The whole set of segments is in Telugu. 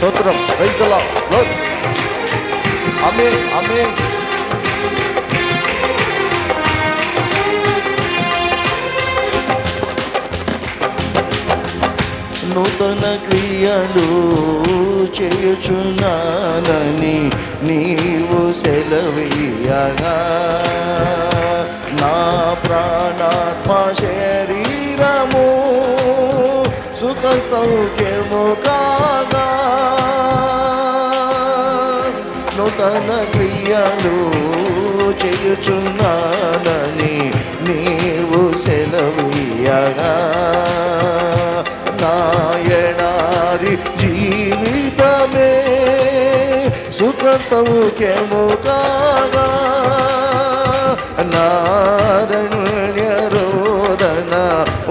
స్తోత్రం. Praise the Lord. ఆమేన్, ఆమేన్. నూతన క్రియలు చేయుచున్నానని నీవు సెలవీయగా నా ప్రాణాత్మ శరీరము సుఖ సౌఖ్యము కాగా నూతన క్రియలు చేయుచున్నానని నీవు సెలవీయగా నాయనారి జీవితమే సుఖ సౌఖ్యము కాగా నారణ్య రోదన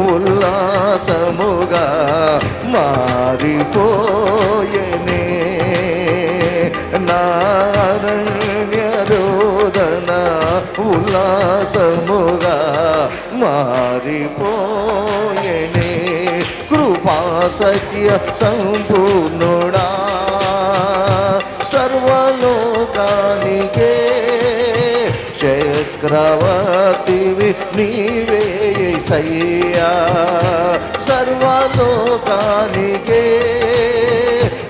ఉల్లాసముగా మారిపోయెనే నారణ్య రోదన ఉల్లాసముగా మారిపోయెనే కృపా సత్య సంపూర్ణుడా సర్వలోకానికే చక్రవర్తివి నీవే యేసయ్యా సర్వలోకానికే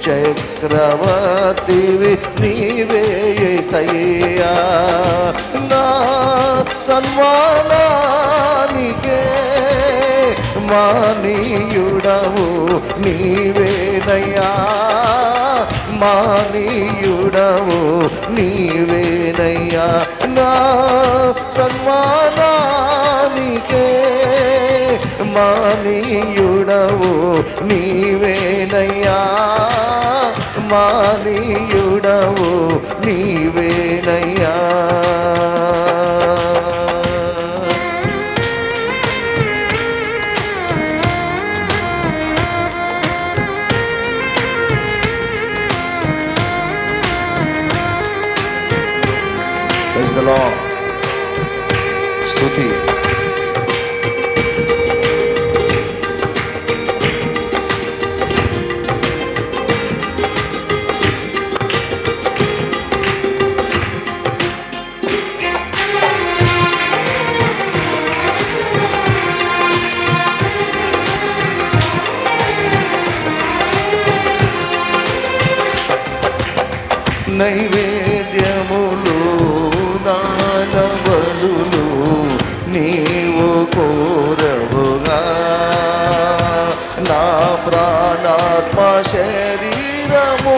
చక్రవర్తివి నీవే యేసయ్యా నా సన్మానానికే మానీయుడవు నీవేనయ్యా మానీయుడవు నీవేనయ్యా నా సన్మానానికే మానీయుడవు నీవేనయ్యా మానీయుడవు నీవేనయ్యా స్తుతి. నైవేద్యములు దానబలులు నీవు కోరవుగా నా ప్రాణాత్మ శరీరము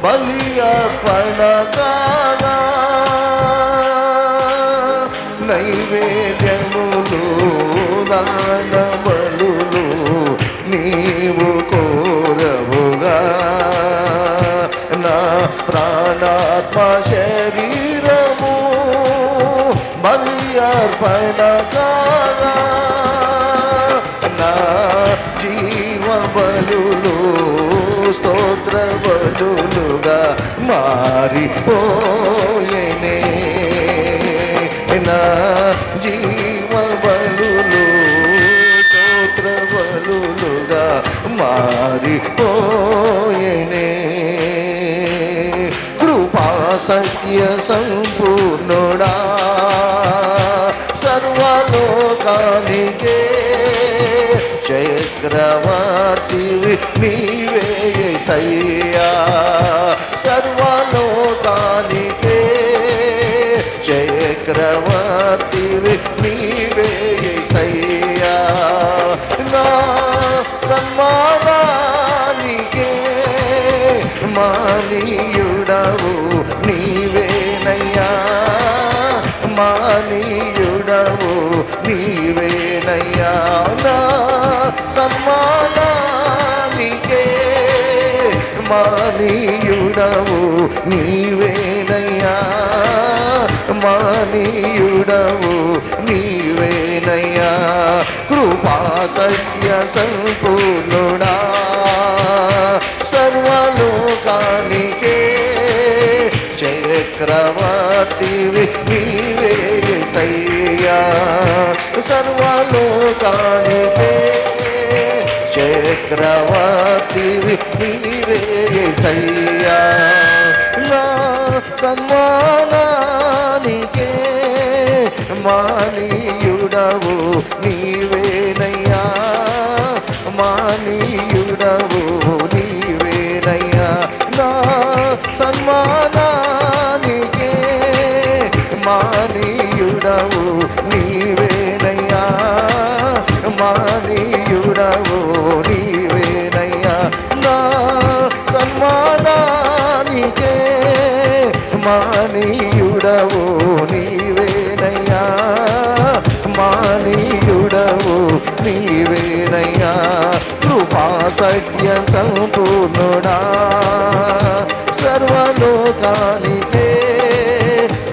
బలి అర్పణ కాగా నైవేద్యములు దానబలులు నీవు కోరవుగా నా ప్రాణాత్మ శరీరము బలి అర్పణ కాగా నా జీవ బలులు స్తోత్ర బలులుగా మారిపోయెనే నా జీవ బలులు స్తోత్ర బలులుగా మారిపోయెనే కృపా సత్య సంపూర్ణుడా సర్వలోకానికే చక్రవర్తివి నీవే యేసయ్యా సర్వలోకానికే చక్రవర్తివి నీవే యేసయ్యా నా సన్మానానికే మానీయుడవు నీవేనయ్యా మానీయుడవు నీవేనయ్యా నా సన్మానానికే మానీయుడవు నీవేనయ్యా మానీయుడవు నీవేనయ్యా కృపా సత్య సంపూర్ణుడా సర్వలోకానికే చక్రవర్తివి నీవే యేసయ్యా సర్వలోకానికే చక్రవర్తివి నీవే యేసయ్యా నా సన్మానానికే మానీయుడవు నీవేనయ్యా మానీయుడవు నీవేనయ్యా నా సన్మానానికే మానీయుడవు నీవేనయ్యా మానీయుడవు నీవేనయ్యా నా సన్మానానికే మానీయుడవు నీవేనయ్యా మానీయుడవు నీవేనయ్యా కృపా సత్య సంపూర్ణుడా సర్వలోకానికే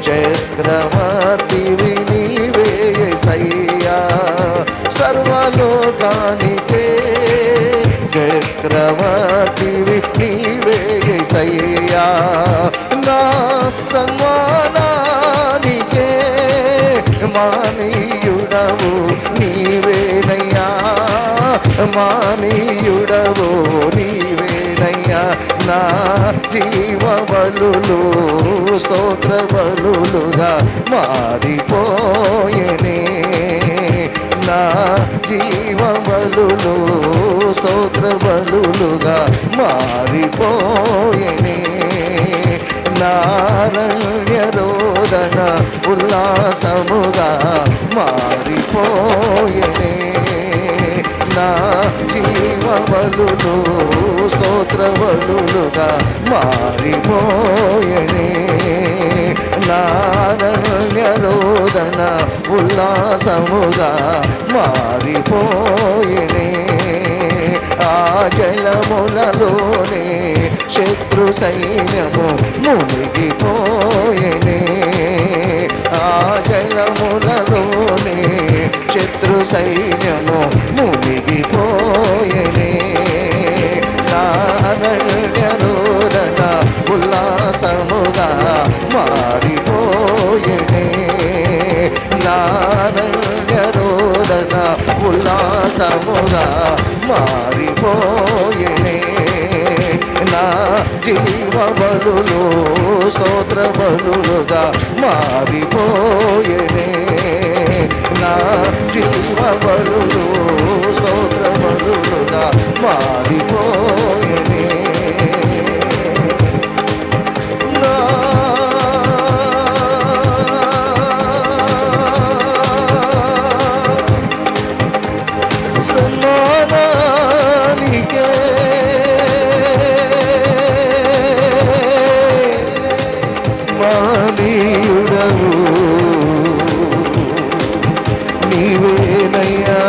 చక్రవర్తివి నీవే యేసయ్యా సర్వలోకానికే చక్రవర్తివి నీవే యేసయ్యా నా సన్మానానికే మానీయుడవు నీవేనయ్యా మానీయుడవు నీవేనయ్యా నా జీవ బలులు స్తోత్ర బలులుగా మారిపోయేనే నా జీవ బలులు స్తోత్ర బలులుగా మారిపోయేనే నారణ్య రోదన ఉల్లాసముగా మారిపోయేనే నా జీవ బలులు స్తోత్ర బలులుగా మారిపోయేనే నారణ్య రోదన ఉల్లాసముగా మారిపోయేనే ఆ జలములలోనే శత్రు సైన్యము మునిగిపోయేనే ఆ జలములలోనే శత్రు సైన్యము మునిగిపోయేనే నారణ్య రోదన ఉల్లాసముగా మారిపోయేనే నారణ్య రోదన ఉల్లాసముగా మారిపోయేనే నా జీవ బలులు స్తోత్ర బలులుగా మారిపోయేనే నా జీవ బలులు స్తోత్ర బలులుగా మారిపోయేనే సన్మానానికే మానీయుడవు నీవేనయ్యా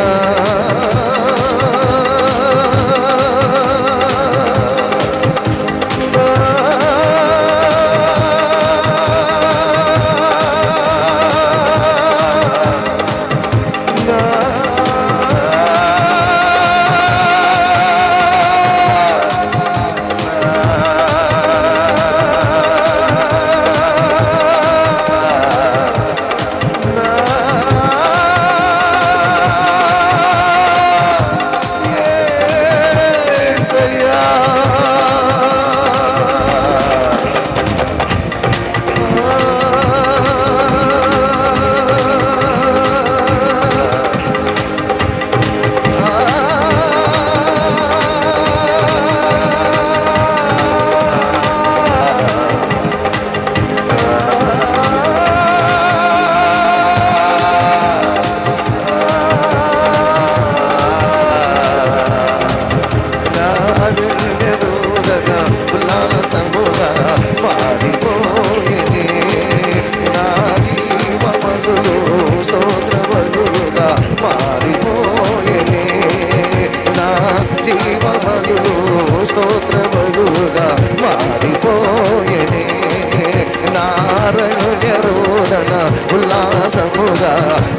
ఉల్లాసముగా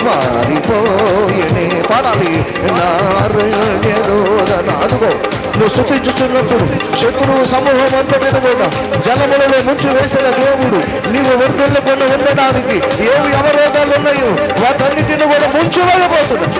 మారిపోయేనే. పాడాలి. నారణ్యరోదన. అదుగో నువ్వు స్తుతించుచున్నప్పుడు శత్రువు సమూహం అంత మీద కూడా జలములలో ముంచు వేసిన దేవుడు నీవు వర్ధిల్లకుండా ఉండడానికి ఏవి అవరోధాలు ఉన్నాయో వాటన్నిటిని కూడా ముంచు వెళ్ళబోతున్నాడు.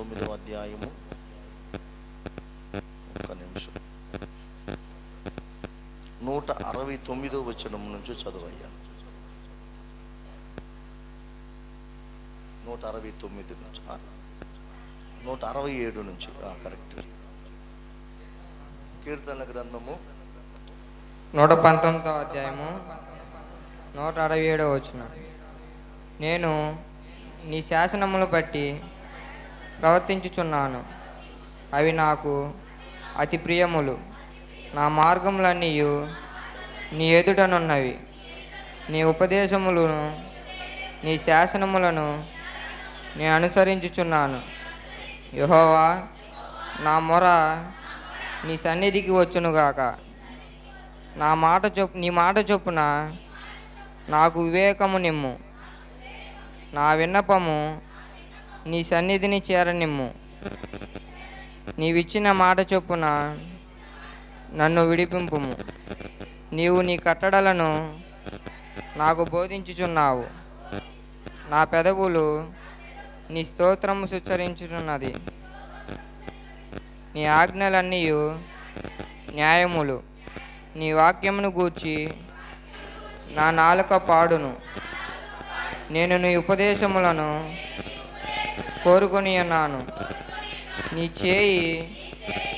19వ అధ్యాయము, ఒక్క నిమిషం, 169వ వచనం నుంచి చదువయ్యా. 169 నుంచి 167 నుంచి కరెక్ట్. కీర్తనల గ్రంథము 119వ అధ్యాయము 167వ వచనం. నేను నీ శాసనములు బట్టి ప్రవర్తించుచున్నాను, అవి నాకు అతి ప్రియములు. నా మార్గములన్నీ నీ ఎదుటనున్నవి. నీ ఉపదేశములను, నీ శాసనములను నేను అనుసరించుచున్నాను. యెహోవా, నా మొర నీ సన్నిధికి వచ్చునుగాక. నీ మాట చొప్పున నాకు వివేకము నిమ్ము. నా విన్నపము నీ సన్నిధిని చేరనిమ్ము. నీవిచ్చిన మాట చొప్పున నన్ను విడిపింపుము. నీవు నీ కట్టడలను నాకు బోధించుచున్నావు. నా పెదవులు నీ స్తోత్రము సుచ్చరించుచున్నది. నీ ఆజ్ఞలన్నీ న్యాయములు. నీ వాక్యమును గూర్చి నా నాలుక పాడును. నేను నీ ఉపదేశములను కోరుకొని ఉన్నాను. నీ చేయి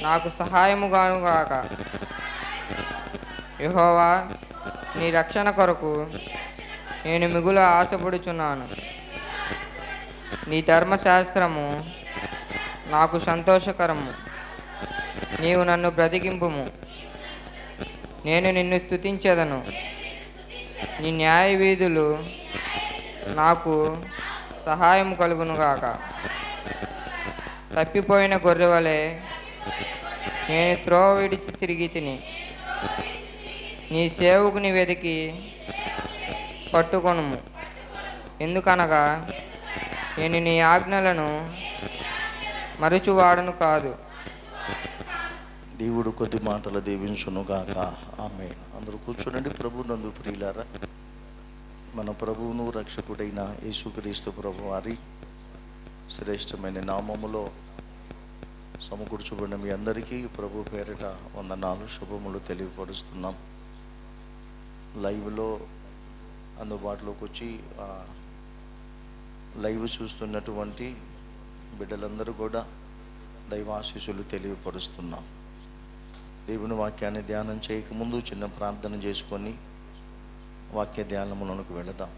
నాకు సహాయముగానుగాక. యెహోవా, నీ రక్షణ కొరకు నేను మిగుల ఆశపడుచున్నాను. నీ ధర్మశాస్త్రము నాకు సంతోషకరము. నీవు నన్ను బ్రతికింపుము. నేను నిన్ను స్తుతించెదను. నీ న్యాయ వీధులు నాకు సహాయం కలుగునుగాక. తప్పిపోయిన గొర్రెవలే నేను త్రోవ విడిచి తిరిగి తిని, నీ సేవకుని వెతికి పట్టుకొనుము. ఎందుకనగా నేను నీ ఆజ్ఞలను మరచువాడను కాదు. దేవుడు కొద్ది మాటలు దీవించునుగాక. ఆమేన్. అందరూ కూర్చోనండి. ప్రభు నందు ప్రియులారా, మన ప్రభువును రక్షకుడైన యేసుక్రీస్తు ప్రభు వారి శ్రేష్టమైన నామములో సమకూర్చబడిన మీ అందరికీ ప్రభు పేరిట వందనాలు, శుభములు తెలియపరుస్తున్నాం. లైవ్లో అందుబాటులోకి వచ్చి లైవ్ చూస్తున్నటువంటి బిడ్డలందరూ కూడా దైవాశీస్సులు తెలియపరుస్తున్నాం. దేవుని వాక్యాన్ని ధ్యానం చేయకముందు చిన్న ప్రార్థన చేసుకొని వాక్య ధ్యానములకు వెళదాం.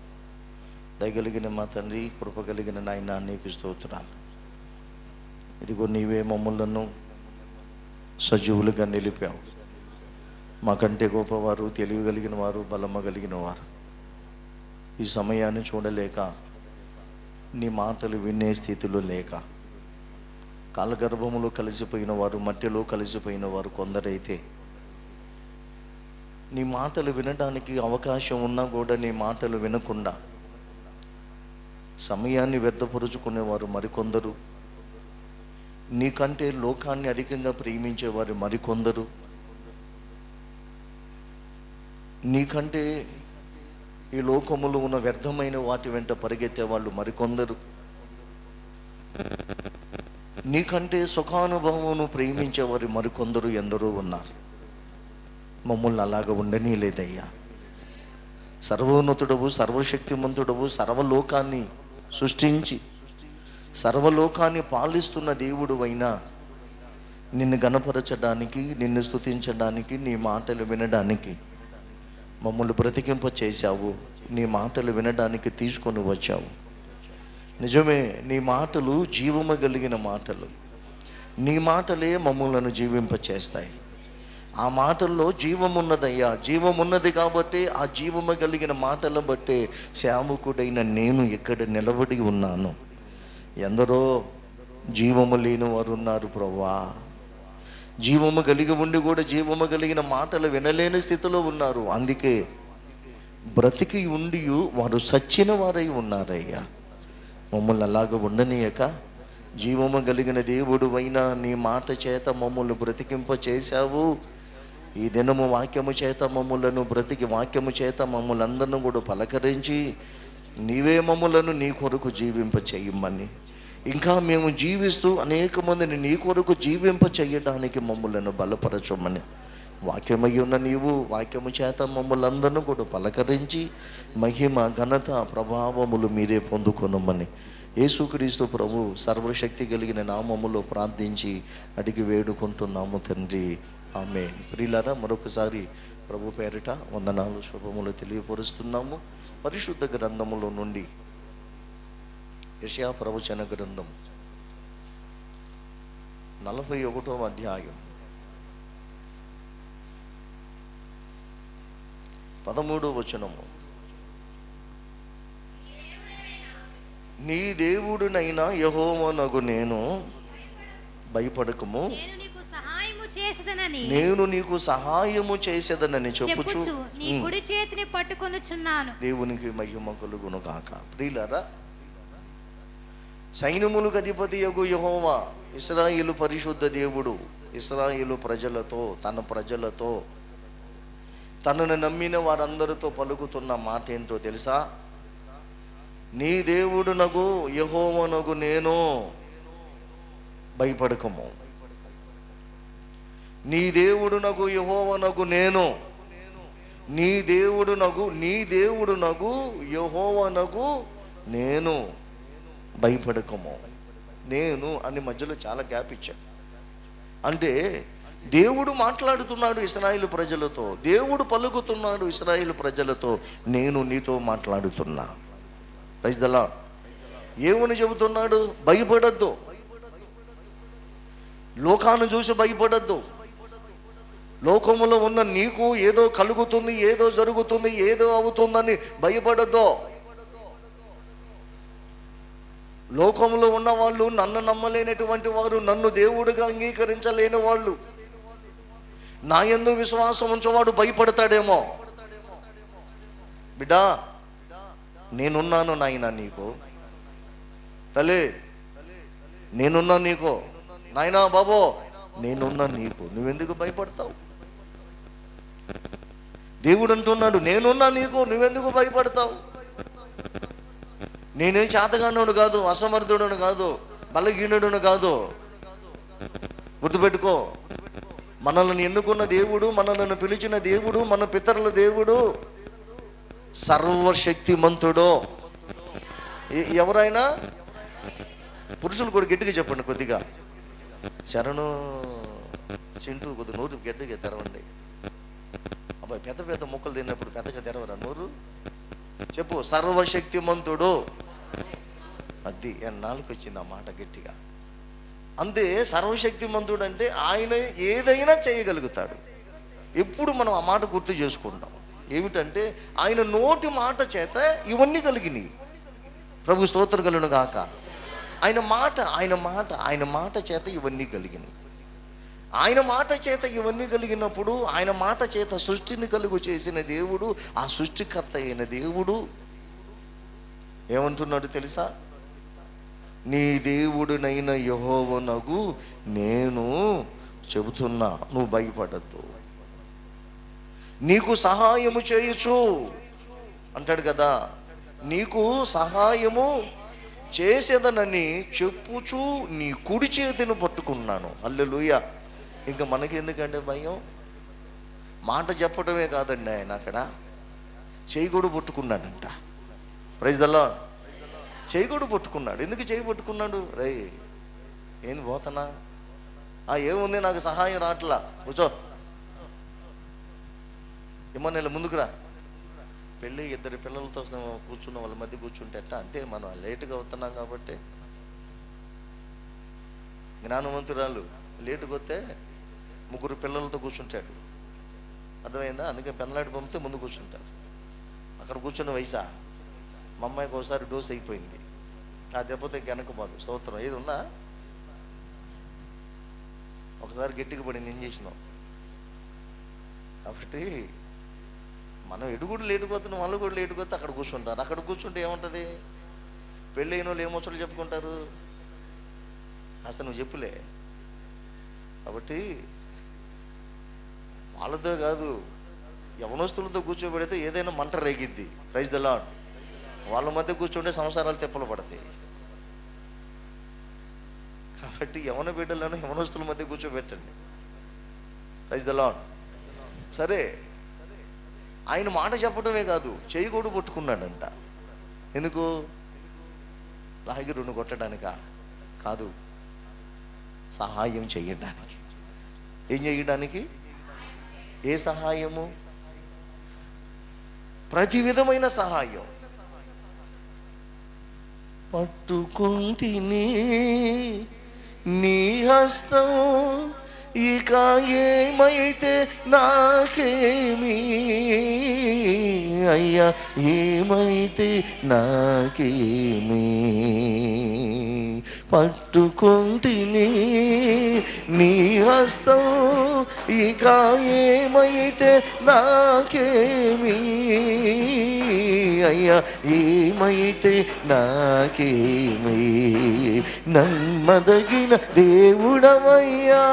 దయగలిగిన మా తండ్రి, కృపగలిగిన నాయన, నీకు స్తోత్రాలు. ఇదిగో నీవే మమ్మలను సజీవులుగా నిలిపావు. మాకంటే గొప్పవారు, తెలియగలిగిన వారు, బలమ కలిగిన వారు ఈ సమయాన్ని చూడలేక, నీ మాటలు వినే స్థితిలో లేక, కాలగర్భములో కలిసిపోయిన వారు, మట్టిలో కలిసిపోయిన వారు కొందరైతే నీ మాటలు వినడానికి అవకాశం ఉన్నా కూడా నీ మాటలు వినకుండా సమయాన్ని వ్యర్థపరుచుకునేవారు మరికొందరు, నీకంటే లోకాన్ని అధికంగా ప్రేమించేవారు మరికొందరు, నీకంటే ఈ లోకములో ఉన్న వ్యర్థమైన వాటి వెంట పరిగెత్తే వాళ్ళు మరికొందరు, నీకంటే సుఖానుభవమును ప్రేమించేవారు మరికొందరు ఎందరో ఉన్నారు. మమ్మల్ని అలాగ ఉండనీ లేదయ్యా. సర్వోన్నతుడవు, సర్వశక్తిమంతుడవు, సర్వలోకాన్ని సృష్టించి సర్వలోకాన్ని పాలిస్తున్న దేవుడు అయినా నిన్ను గణపరచడానికి, నిన్ను స్తుతించడానికి, నీ మాటలు వినడానికి మమ్మల్ని బ్రతికింప చేశావు. నీ మాటలు వినడానికి తీసుకొని వచ్చావు. నిజమే, నీ మాటలు జీవము కలిగిన మాటలు. నీ మాటలే మమ్మలను జీవింపచేస్తాయి. ఆ మాటల్లో జీవమున్నదయ్యా. జీవమున్నది కాబట్టి ఆ జీవము కలిగిన మాటలను బట్టే సేవకుడైన నేను ఇక్కడ నిలబడి ఉన్నాను. ఎందరో జీవము లేని వారు ఉన్నారు ప్రభువా. జీవము కలిగి ఉండి కూడా జీవము కలిగిన మాటలు వినలేని స్థితిలో ఉన్నారు. అందుకే బ్రతికి ఉండి వారు సచ్చిన వారై ఉన్నారయ్యా. మమ్మల్ని అలాగ ఉండనీయక, జీవము కలిగిన దేవుడు అయినా నీ మాట చేత మమ్మల్ని బ్రతికింప చేశావు. ఈ దినము వాక్యము చేత మమ్ములను బ్రతికి, వాక్యము చేత మమ్మల్ని అందరిని కూడా పలకరించి నీవే మమ్ములను నీ కొరకు జీవింప చేయమని ఇంకా మేము జీవిస్తూ అనేక మందిని నీ కొరకు జీవింప చేయడానికి మమ్మల్ని బలపరచమని, వాక్యమై ఉన్న నీవు వాక్యము చేత మమ్మల్ని అందరినీ కూడా పలకరించి మహిమ ఘనత ప్రభావములు మీరే పొందుకొనమని యేసుక్రీస్తు ప్రభు సర్వశక్తి కలిగిన నామములో ప్రార్థించి అడిగి వేడుకుంటున్నాము తండ్రి, ఆమేన్. ప్రియులారా, మరొకసారి ప్రభు పేరిట వందనాలు శుభములు తెలియపరుస్తున్నాము. పరిశుద్ధ గ్రంథములో నుండి యెషయా ప్రవచన గ్రంథం 41వ అధ్యాయం 13వ వచనము. నీ దేవుడునైనా యెహోవానగు నేను భయపడకము, నేను నీకు సహాయము చేసేదనని చెప్పుచు నీ కుడి చేతిని పట్టుకొనుచున్నాను. దేవునికి మహిమ కలుగును గాక. ప్రియులారా, సైన్యములకు అధిపతి యగు యెహోవా ఇశ్రాయేలు పరిశుద్ధ దేవుడు ఇశ్రాయేలు ప్రజలతో, తన ప్రజలతో, తనను నమ్మిన వారందరితో పలుకుతున్న మాట ఏంటో తెలుసా? నీ దేవుడునగు యెహోవానగు నేను భయపడకము, నీ దేవుడునగు యెహోవానగు నేను, నీ దేవుడునగు యెహోవానగు నేను భయపడకము. నేను అని మధ్యలో చాలా గ్యాప్ ఇచ్చాను. అంటే దేవుడు మాట్లాడుతున్నాడు ఇశ్రాయేలు ప్రజలతో, దేవుడు పలుకుతున్నాడు ఇశ్రాయేలు ప్రజలతో, నేను నీతో మాట్లాడుతున్నా. Praise the lord. ఏమని చెబుతున్నాడు? భయపడద్దు, లోకాన్ని చూసి భయపడద్దు, లోకములో ఉన్న నీకు ఏదో కలుగుతుంది, ఏదో జరుగుతుంది, ఏదో అవుతుందని భయపడద్దు. లోకంలో ఉన్న వాళ్ళు, నన్ను నమ్మలేనటువంటి వారు, నన్ను దేవుడిగా అంగీకరించలేని వాళ్ళు, నా యందు విశ్వాసం ఉంచేవాడు భయపడతాడేమో. బిడ్డా, నేనున్నాను నాయన నీకు, తల్లి నేనున్నా నీకు, నాయనా బాబో నేనున్నా నీకు, నువ్వెందుకు భయపడతావు? దేవుడు అంటున్నాడు, నేనున్నా నీకు, నువ్వెందుకు భయపడతావు? నేనేం చేతగానోడు కాదు, అసమర్థుడును కాదు, బలహీనుడును కాదు. గుర్తుపెట్టుకో, మనల్ని ఎన్నుకున్న దేవుడు, మనల్ని పిలిచిన దేవుడు, మన పితరుల దేవుడు సర్వశక్తిమంతుడు. ఎవరైనా పురుషులు కూడా గట్టిగా చెప్పండి, కొద్దిగా శరణు చింటూ కొద్దిగా నోరు గట్టిగా తెరవండి. అబ్బాయి పెద్ద పెద్ద మొక్కలు తిన్నప్పుడు పెద్దగా తెరవరా నోరు? చెప్పు, సర్వశక్తిమంతుడు. అది ఎన్నాళ్ళకి వచ్చింది ఆ మాట గట్టిగా. అంతే, సర్వశక్తిమంతుడు అంటే ఆయన ఏదైనా చేయగలుగుతాడు. ఎప్పుడు మనం ఆ మాట గుర్తు చేసుకుంటాం. ఏమిటంటే ఆయన నోటి మాట చేత ఇవన్నీ కలిగినాయి. ప్రభు స్తోత్రం కలుగును గాక. ఆయన మాట చేత ఇవన్నీ కలిగినాయి. ఆయన మాట చేత ఇవన్నీ కలిగినప్పుడు, ఆయన మాట చేత సృష్టిని కలుగు చేసిన దేవుడు, ఆ సృష్టికర్త అయిన దేవుడు ఏమంటున్నాడు తెలుసా? నీ దేవుడునైన యెహోవానగు నేను చెబుతున్నా, నువ్వు భయపడద్దు, నీకు సహాయము చేయొచ్చు అంటాడు కదా. నీకు సహాయము చేసేదనని చెప్పుచు నీ కుడి చేతిని పట్టుకున్నాను. హల్లెలూయా. ఇంకా మనకెందుకంటే భయం? మాట చెప్పటమే కాదండి, ఆయన అక్కడ చేయి కూడా పట్టుకున్నాడంట. Praise the lord. చేయి కూడా పట్టుకున్నాడు. ఎందుకు చేయి పట్టుకున్నాడు? రే ఏంది పోతనా? ఏముంది, నాకు సహాయం రావట్లా, కూర్చో, ఏమన్నా ముందుకురా. పెళ్ళి 2 పిల్లలతో కూర్చున్న వాళ్ళ మధ్య కూర్చుంటే అట్ట, అంతే. మనం లేటుగా అవుతున్నాం కాబట్టి. జ్ఞానవంతురాలు లేటుగా వస్తే 3 పిల్లలతో కూర్చుంటాడు, అర్థమైందా? అందుకే పెందలాడి పంపితే ముందు కూర్చుంటారు. అక్కడ కూర్చున్న వయసా మా అమ్మాయికి ఒకసారి డోస్ అయిపోయింది, ఆ దెబ్బతో వెనకపోదు. స్తోత్రం. ఏది ఉందా? ఒకసారి గట్టిగా పడింది, ఏం చేసినాం కాబట్టి మనం ఎటు కూడా లేటుపోతున్నాం, వాళ్ళు కూడా లేటుపోతే అక్కడ కూర్చుంటారు. అక్కడ కూర్చుంటే ఏముంటుంది? పెళ్ళైన వాళ్ళు ఏమోసలు చెప్పుకుంటారు? కాస్త నువ్వు చెప్పులే. కాబట్టి వాళ్ళతో కాదు, యవనస్తులతో కూర్చోబెడితే ఏదైనా మంట రేగిద్ది. Praise the lord. వాళ్ళ మధ్య కూర్చుంటే సంసారాలు తెప్పలు పడతాయి. కాబట్టి యవన బిడ్డలను యవనస్తుల మధ్య కూర్చోబెట్టండి. Praise the lord. సరే, ఆయన మాట చెప్పడమే కాదు, చేయి కూడా పట్టుకున్నాడంట. ఎందుకు? లాగిరును కొట్టడానికా? కాదు, సహాయం చేయడానికి. ఏం చేయడానికి? ఏ సహాయము? ప్రతి విధమైన సహాయం. పట్టుకుంటిని నీ హస్తం, ఇక ఏమైతే నాకేమి అయ్యా, ఏమైతే నాకేమి. పట్టుకుంటిని నీ హస్తం, ఇక ఏమైతే నాకేమి అయ్యా, ఏమైతే నాకేమి. నమ్మదగిన దేవుడవయ్యా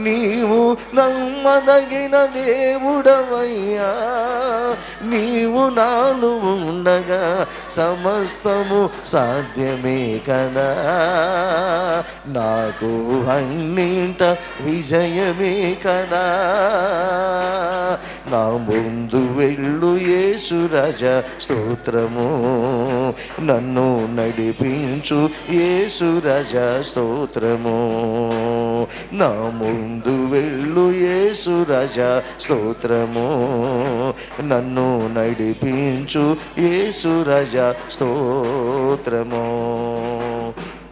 నీవు, నమ్మదగిన దేవుడవయ్యా నీవు. నాలో ఉండగా సమస్తము సాధ్యమే కదా, నాకు అన్నింట విజయమే కదా. నా ముందు వెళ్ళు యేసు రాజా స్తోత్రము, నన్ను నడిపించు యేసు రాజా స్తోత్రము. నా ముందు వెళ్ళు యేసు రాజా స్తోత్రము, నన్ను నడిపించు యేసు రాజా స్తోత్రము.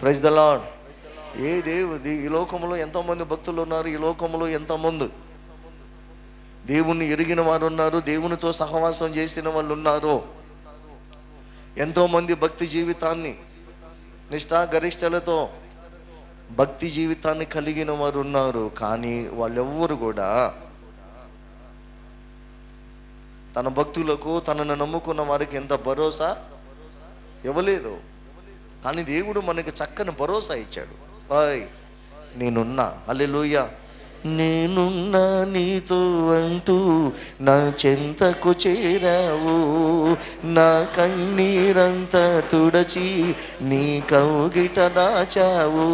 Praise the lord. ఏ దేవుడి, ఈ లోకంలో ఎంతోమంది భక్తులు ఉన్నారు, ఈ లోకంలో ఎంతోమంది దేవుణ్ణి ఎరిగిన వారు ఉన్నారు, దేవునితో సహవాసం చేసిన వాళ్ళు ఉన్నారు. ఎంతోమంది భక్తి జీవితాన్ని నిష్ఠా గరిష్టలతో భక్తి జీవితాన్ని కలిగిన వారు ఉన్నారు. కానీ వాళ్ళెవ్వరు కూడా తన భక్తులకు, తనను నమ్ముకున్న వారికి ఎంత భరోసా ఇవ్వలేదు. కానీ దేవుడు మనకి చక్కని భరోసా ఇచ్చాడు. నేనున్నా. హల్లెలూయా. నేనున్నా నీతో అంటూ నా చెంతకు చేరావు, నా కన్నీరంతా తుడచి నీ కౌగిట దాచావు.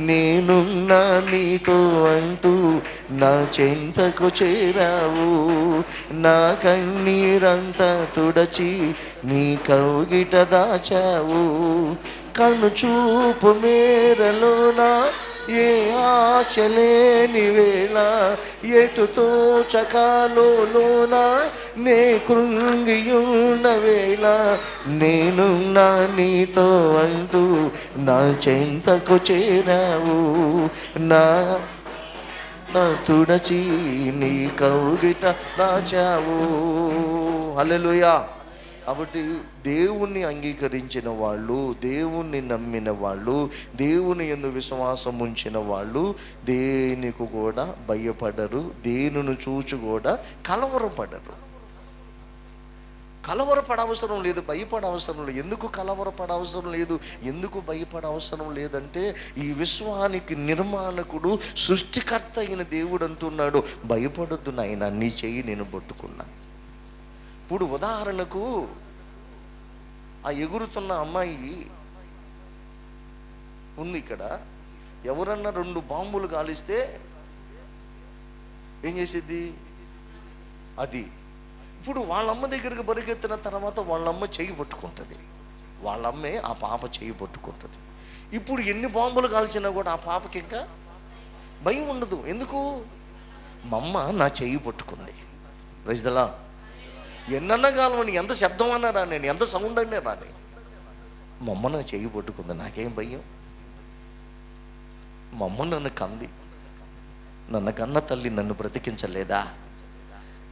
నేనున్నా నీతో అంటూ నా చెంతకు చేరావు, నా కన్నీరంతా తుడచి నీ కౌగిట దాచావు. కనుచూపు మేరలోనా ఏ ఆశ లేని వేళ, ఎటు తోచకాలోన నే కృంగియున్న వేళ, నేను నా నీతో అంటూ నా చెంతకు చేరావు, నా తుడచి నీ కౌగిట దాచావు. హల్లెలూయా. కాబట్టి దేవుణ్ణి అంగీకరించిన వాళ్ళు, దేవుణ్ణి నమ్మిన వాళ్ళు, దేవుని యందు విశ్వాసం ఉంచిన వాళ్ళు దేనికి కూడా భయపడరు, దేనిని చూచి కూడా కలవరపడరు. కలవరపడవసరం లేదు, భయపడవసరం లేదు. ఎందుకు కలవరపడవసరం లేదు, ఎందుకు భయపడవసరం లేదంటే, ఈ విశ్వానికి నిర్మాణకుడు, సృష్టికర్త అయిన దేవుడు అంటున్నాడు, భయపడొద్దు నాయనా, నీ చెయ్యి నేను పట్టుకున్నా. ఇప్పుడు ఉదాహరణకు ఆ ఎగురుతున్న అమ్మాయి ఉంది ఇక్కడ. ఎవరన్నా 2 బాంబులు కాలిస్తే ఏం చేసేది? అది ఇప్పుడు వాళ్ళమ్మ దగ్గరికి పరిగెత్తిన తర్వాత వాళ్ళమ్మ చెయ్యి పట్టుకుంటుంది, వాళ్ళమ్మే ఆ పాప చెయ్యి పట్టుకుంటుంది. ఇప్పుడు ఎన్ని బాంబులు కాల్చినా కూడా ఆ పాపకి ఇంకా భయం ఉండదు. ఎందుకు? మా అమ్మ నా చెయ్యి పట్టుకుంది. Praise the Lord. ఎన్నన్నా కాలమని, ఎంత శబ్దం అన్నా రాని, నేను ఎంత సౌండ్ అన్నా రాని, మా అమ్మ నా చెయ్యి పట్టుకుంది, నాకేం భయం. మా అమ్మ నన్ను కంది, నన్ను కన్న తల్లి నన్ను బ్రతికించలేదా?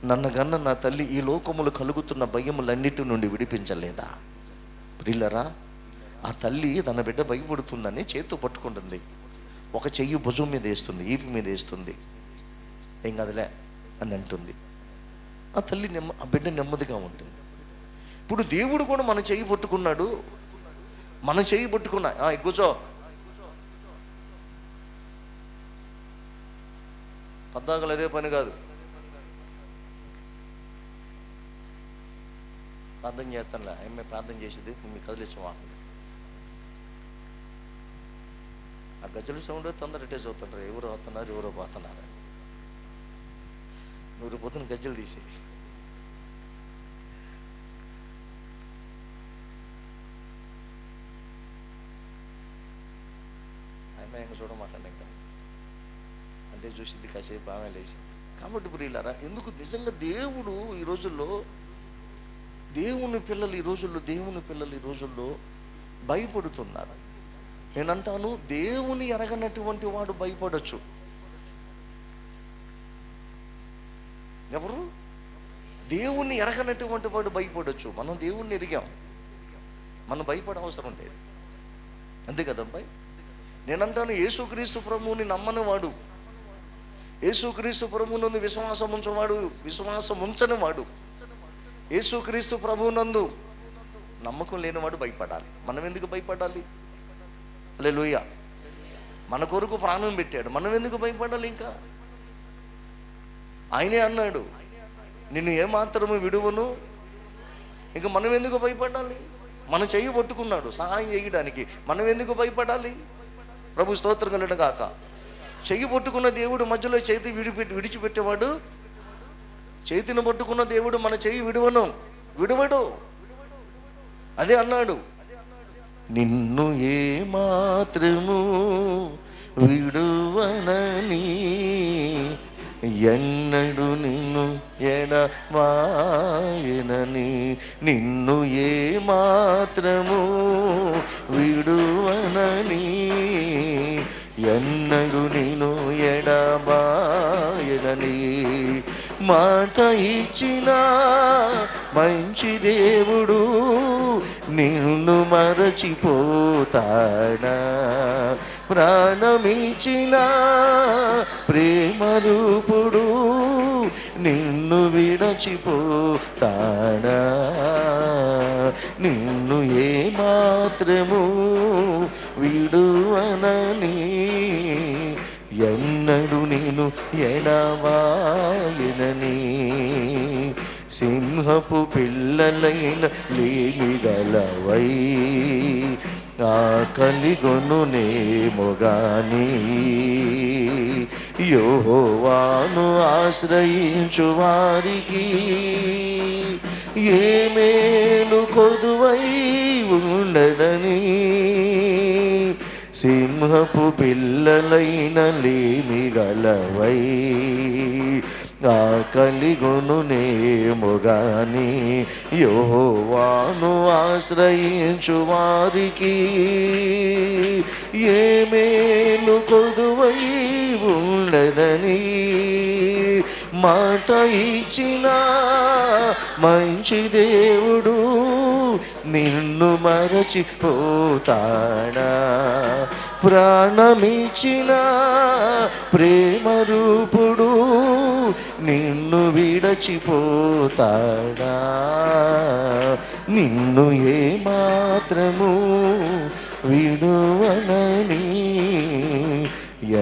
నన్ను కన్న నా తల్లి ఈ లోకములు కలుగుతున్న భయములన్నిటి నుండి విడిపించలేదా? ప్రియులరా, ఆ తల్లి తన బిడ్డ భయపడుతుందని చేతితో పట్టుకుంటుంది, ఒక చెయ్యి భుజం మీద వేస్తుంది, ఈపు మీద వేస్తుంది, ఏం కదలే అని అంటుంది. ఆ తల్లి ఆ బిడ్డ నెమ్మదిగా ఉంటుంది. ఇప్పుడు దేవుడు కూడా మన చెయ్యి పట్టుకున్నాడు, మన చెయ్యి పట్టుకున్నా, కూర్చో, పద్దాకలు అదే పని కాదు, ప్రార్థన చేస్తానులే, ఆమె ప్రార్థన చేసేది మీకు కదిలించమా. ఆ గజ్జల సౌండ్ తొందర రిటేజ్ అవుతుంటారు, ఎవరు అవుతున్నారు ఎవరో పోతున్నారు. నువ్వు పొద్దున గజ్జలు తీసేది. ఆమె ఇంకా చూడమాకండి, ఇంకా అంతే చూసింది, కాసేపు ఆమె లేచింది. కాబట్టి ప్రియులారా, ఎందుకు నిజంగా దేవుడు ఈ రోజుల్లో, దేవుని పిల్లలు ఈ రోజుల్లో భయపడుతున్నారు. నేనంటాను, దేవుని ఎరగనటువంటి వాడు భయపడచ్చు. ఎవరు? దేవుణ్ణి ఎరగనటువంటి వాడు భయపడచ్చు. మనం దేవుణ్ణి ఎరిగాం, మనం భయపడే అవసరం లేదు. అంతే కదబ్బాయి. నేనంటాను, యేసుక్రీస్తు ప్రభువుని నమ్మని వాడు, యేసుక్రీస్తు ప్రభువునందు విశ్వాసం ఉంచని వాడు, యేసుక్రీస్తు ప్రభువునందు నమ్మకం లేనివాడు భయపడాలి. మనం ఎందుకు భయపడాలి? హల్లెలూయా. మన కొరకు ప్రాణం పెట్టాడు, మనం ఎందుకు భయపడాలి? ఇంకా ఆయనే అన్నాడు, నిన్ను ఏమాత్రము విడువను. ఇంకా మనం ఎందుకు భయపడాలి? మనం చెయ్యి పట్టుకున్నాడు సహాయం చేయడానికి, మనం ఎందుకు భయపడాలి? ప్రభు స్తోత్రం కలుగును గాక. చెయ్యి పట్టుకున్న దేవుడు మధ్యలో చేతి విడిచిపెట్టేవాడు. చేతిని పట్టుకున్న దేవుడు మన చెయ్యి విడువడు. అదే అన్నాడు, నిన్ను ఏమాత్రము విడువనని, ఎన్నడు నిన్ను ఎడబాయనని. నిన్ను ఏమాత్రము విడువనని, ఎన్నడు నిన్ను ఎడబాయనని. మాట ఇచ్చిన మంచి దేవుడు నిన్ను మరచిపోతాడా? ప్రాణమిచ్చిన ప్రేమ రూపుడు నిన్ను విడచిపోతాడా? నిన్ను ఏమాత్రము విడువనని, ఎన్నడు నేను ఎడబాయనని. సింహపు పిల్లలైన లేమిగలవై ఆకలిగొనునేమో గాని, యెహోవాను ఆశ్రయించు వారికి ఏ మేలు కొదువై ఉండదని. సింహపు పిల్లలైన లేమిగలవై ఆకలిగొనునేమో గాని, యెహోవాను ఆశ్రయించు వారికి ఏ మేలు కొదువై ఉండదని. మాట ఇచ్చిన మంచి దేవుడు నిన్ను మరచిపోతాడా? ప్రాణమిచ్చిన ప్రేమ రూపుడు నిన్ను విడచిపోతాడా? నిన్ను ఏమాత్రము విడువనని,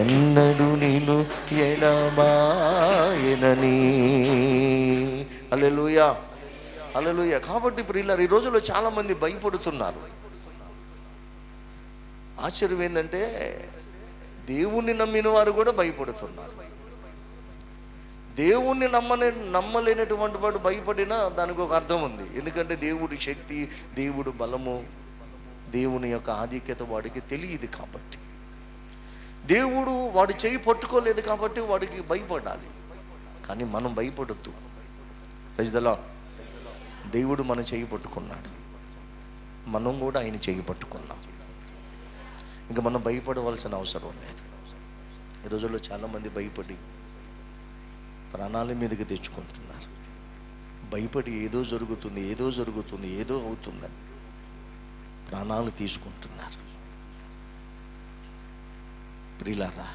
ఎన్నడు నిన్ను ఎడబాయనని. హల్లెలూయా, హల్లెలూయా. కాబట్టి ప్రియులారా, ఈ రోజుల్లో చాలా మంది భయపడుతున్నారు. ఆశ్చర్యం ఏంటంటే, దేవుణ్ణి నమ్మిన వారు కూడా భయపడుతున్నారు. దేవుణ్ణి నమ్మలేనటువంటి వాడు భయపడినా దానికి ఒక అర్థం ఉంది. ఎందుకంటే దేవుడి శక్తి, దేవుడు బలము, దేవుని యొక్క ఆధిక్యత వాడికి తెలియదు. కాబట్టి దేవుడు వాడి చేయి పట్టుకోలేదు కాబట్టి వాడికి భయపడాలి. కానీ మనం భయపడొద్దు. Praise the lord. దేవుడు మన చేయి పట్టుకున్నాడు, మనం కూడా ఆయన చేయి పట్టుకున్నాం. ఇంకా మనం భయపడవలసిన అవసరం లేదు. ఈ రోజుల్లో చాలామంది భయపడి ప్రాణాల మీదకి తెచ్చుకుంటున్నారు. భయపడి ఏదో జరుగుతుంది ఏదో అవుతుందని ప్రాణాలు తీసుకుంటున్నారు. ప్రియులారా,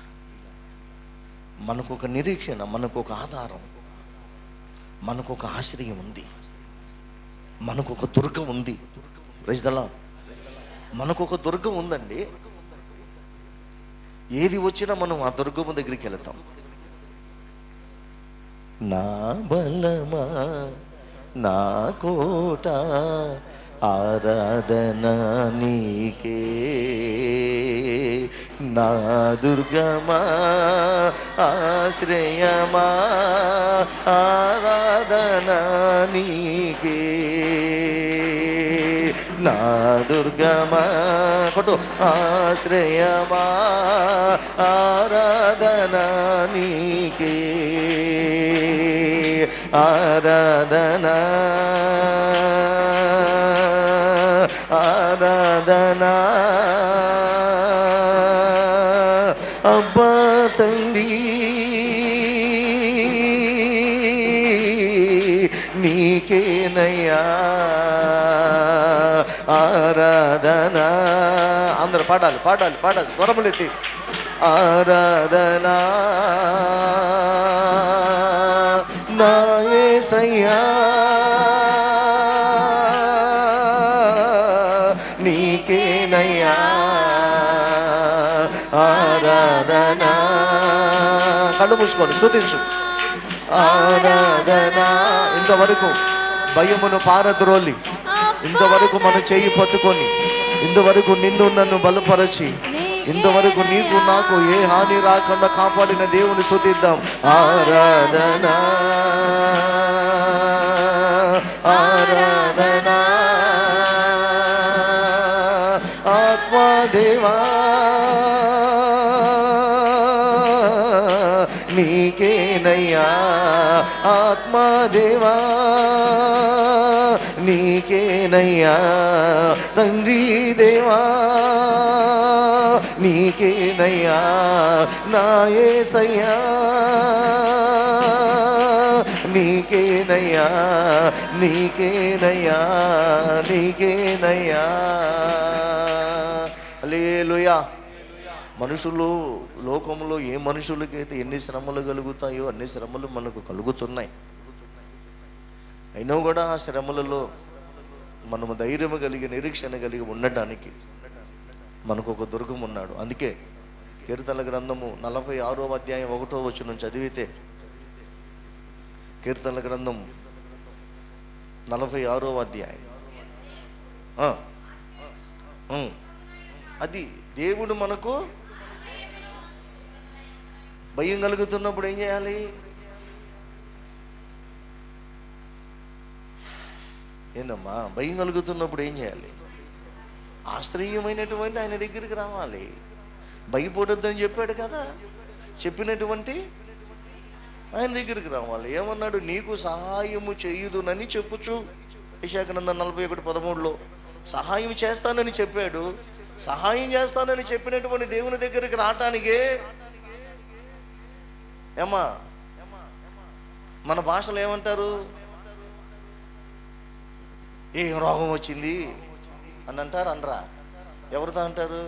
మనకు ఒక నిరీక్షణ, మనకు ఒక ఆధారం, మనకు ఒక ఆశ్రయం ఉంది, మనకు ఒక దుర్గం ఉంది. Praise the lord. మనకు ఒక దుర్గం ఉందండి. ఏది వచ్చినా మనం ఆ దుర్గము దగ్గరికి వెళతాం. నా బలమా, నా కోట, ఆరాధన నీకే, నా దుర్గమా ఆశ్రయమా ఆరాధన నీకే. నా దుర్గమా కొట్టు ఆశ్రయమా ఆరాధన నీకే. ఆరాధన ఆరాధన అబ్బా తండ్రి నీకేనయ్యా ఆరాధన. అందరూ పాడాలి పాడాలి పాడాలి స్వరములెత్తి. ఆరాధన నా యేసయ్యా నీకేనయ్యా ఆరాధన. కళ్ళు మూసుకొని స్తుతించు. ఆరాధన. ఇంతవరకు భయమును పారద్రోలి, ఇంతవరకు మన చేయి పట్టుకొని, ఇంతవరకు నిన్ను నన్ను బలపరచి, ఇంతవరకు నీకు నాకు ఏ హాని రాకుండా కాపాడిన దేవుని స్తుతిద్దాం. ఆరాధన ఆరాధన ఆత్మదేవా నీకేనయ్యా ఆత్మదేవా నీకేనయ్యా తండ్రి దేవా నీకేనయ్యా నా యేసయ్యా నీకేనయ్యా నీకేనయ్యా నీకేనయ్యా. హల్లెలూయా. మనుషులు లోకంలో ఏ మనుషులకైతే ఎన్ని శ్రమలు కలుగుతాయో అన్ని శ్రమలు మనకు కలుగుతున్నాయి. అయినా కూడా ఆ శ్రమలలో మనము ధైర్యం కలిగి నిరీక్షణ కలిగి ఉండటానికి మనకు ఒక దుర్గం ఉన్నాడు. అందుకే కీర్తనల గ్రంథము 46వ అధ్యాయం 1వ వచనం చదివితే, కీర్తనల గ్రంథం 46వ అధ్యాయం అది దేవుడు మనకు భయం కలుగుతున్నప్పుడు ఏం చేయాలి? ఏందమ్మా భయం కలుగుతున్నప్పుడు ఏం చేయాలి? ఆశ్రయమైనటువంటి ఆయన దగ్గరికి రావాలి. భయపడొద్దని చెప్పాడు కదా, చెప్పినటువంటి ఆయన దగ్గరికి రావాలి. ఏమన్నాడు? నీకు సహాయము చేయుదునని చెప్పుచు. యెషయాగ్రంథం 41:13 సహాయం చేస్తానని చెప్పాడు. సహాయం చేస్తానని చెప్పినటువంటి దేవుని దగ్గరికి రావటానికే ఏమా మన భాషలో ఏమంటారు? ఏం రోగం వచ్చింది అని అంటారు. అనరా? ఎవరితో అంటారు?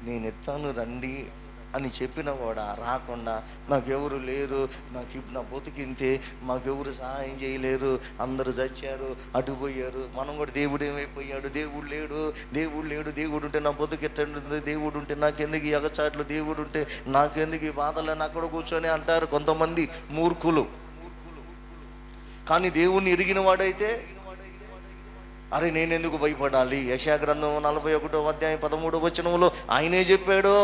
నేను ఎత్తాను రండి అని చెప్పిన కూడా రాకుండా, నాకెవరు లేరు, నా బతుకింతే, మాకెవరు సహాయం చేయలేరు, అందరూ చచ్చారు, అటుపోయారు. మనం కూడా దేవుడు ఏమైపోయాడు, దేవుడు లేడు, దేవుడు లేడు, దేవుడు ఉంటే నా బతుకు ఎట్టుంది, దేవుడు ఉంటే నాకెందుకు ఈ అగచాట్లు, దేవుడు ఉంటే నాకెందుకు ఈ బాధలని అక్కడ కూర్చొని అంటారు కొంతమంది మూర్ఖులు. కానీ దేవుణ్ణి ఎరిగిన వాడైతే అరే నేనెందుకు భయపడాలి? యెషయాగ్రంథం 41వ అధ్యాయం 13వ వచనంలో ఆయనే చెప్పాడు.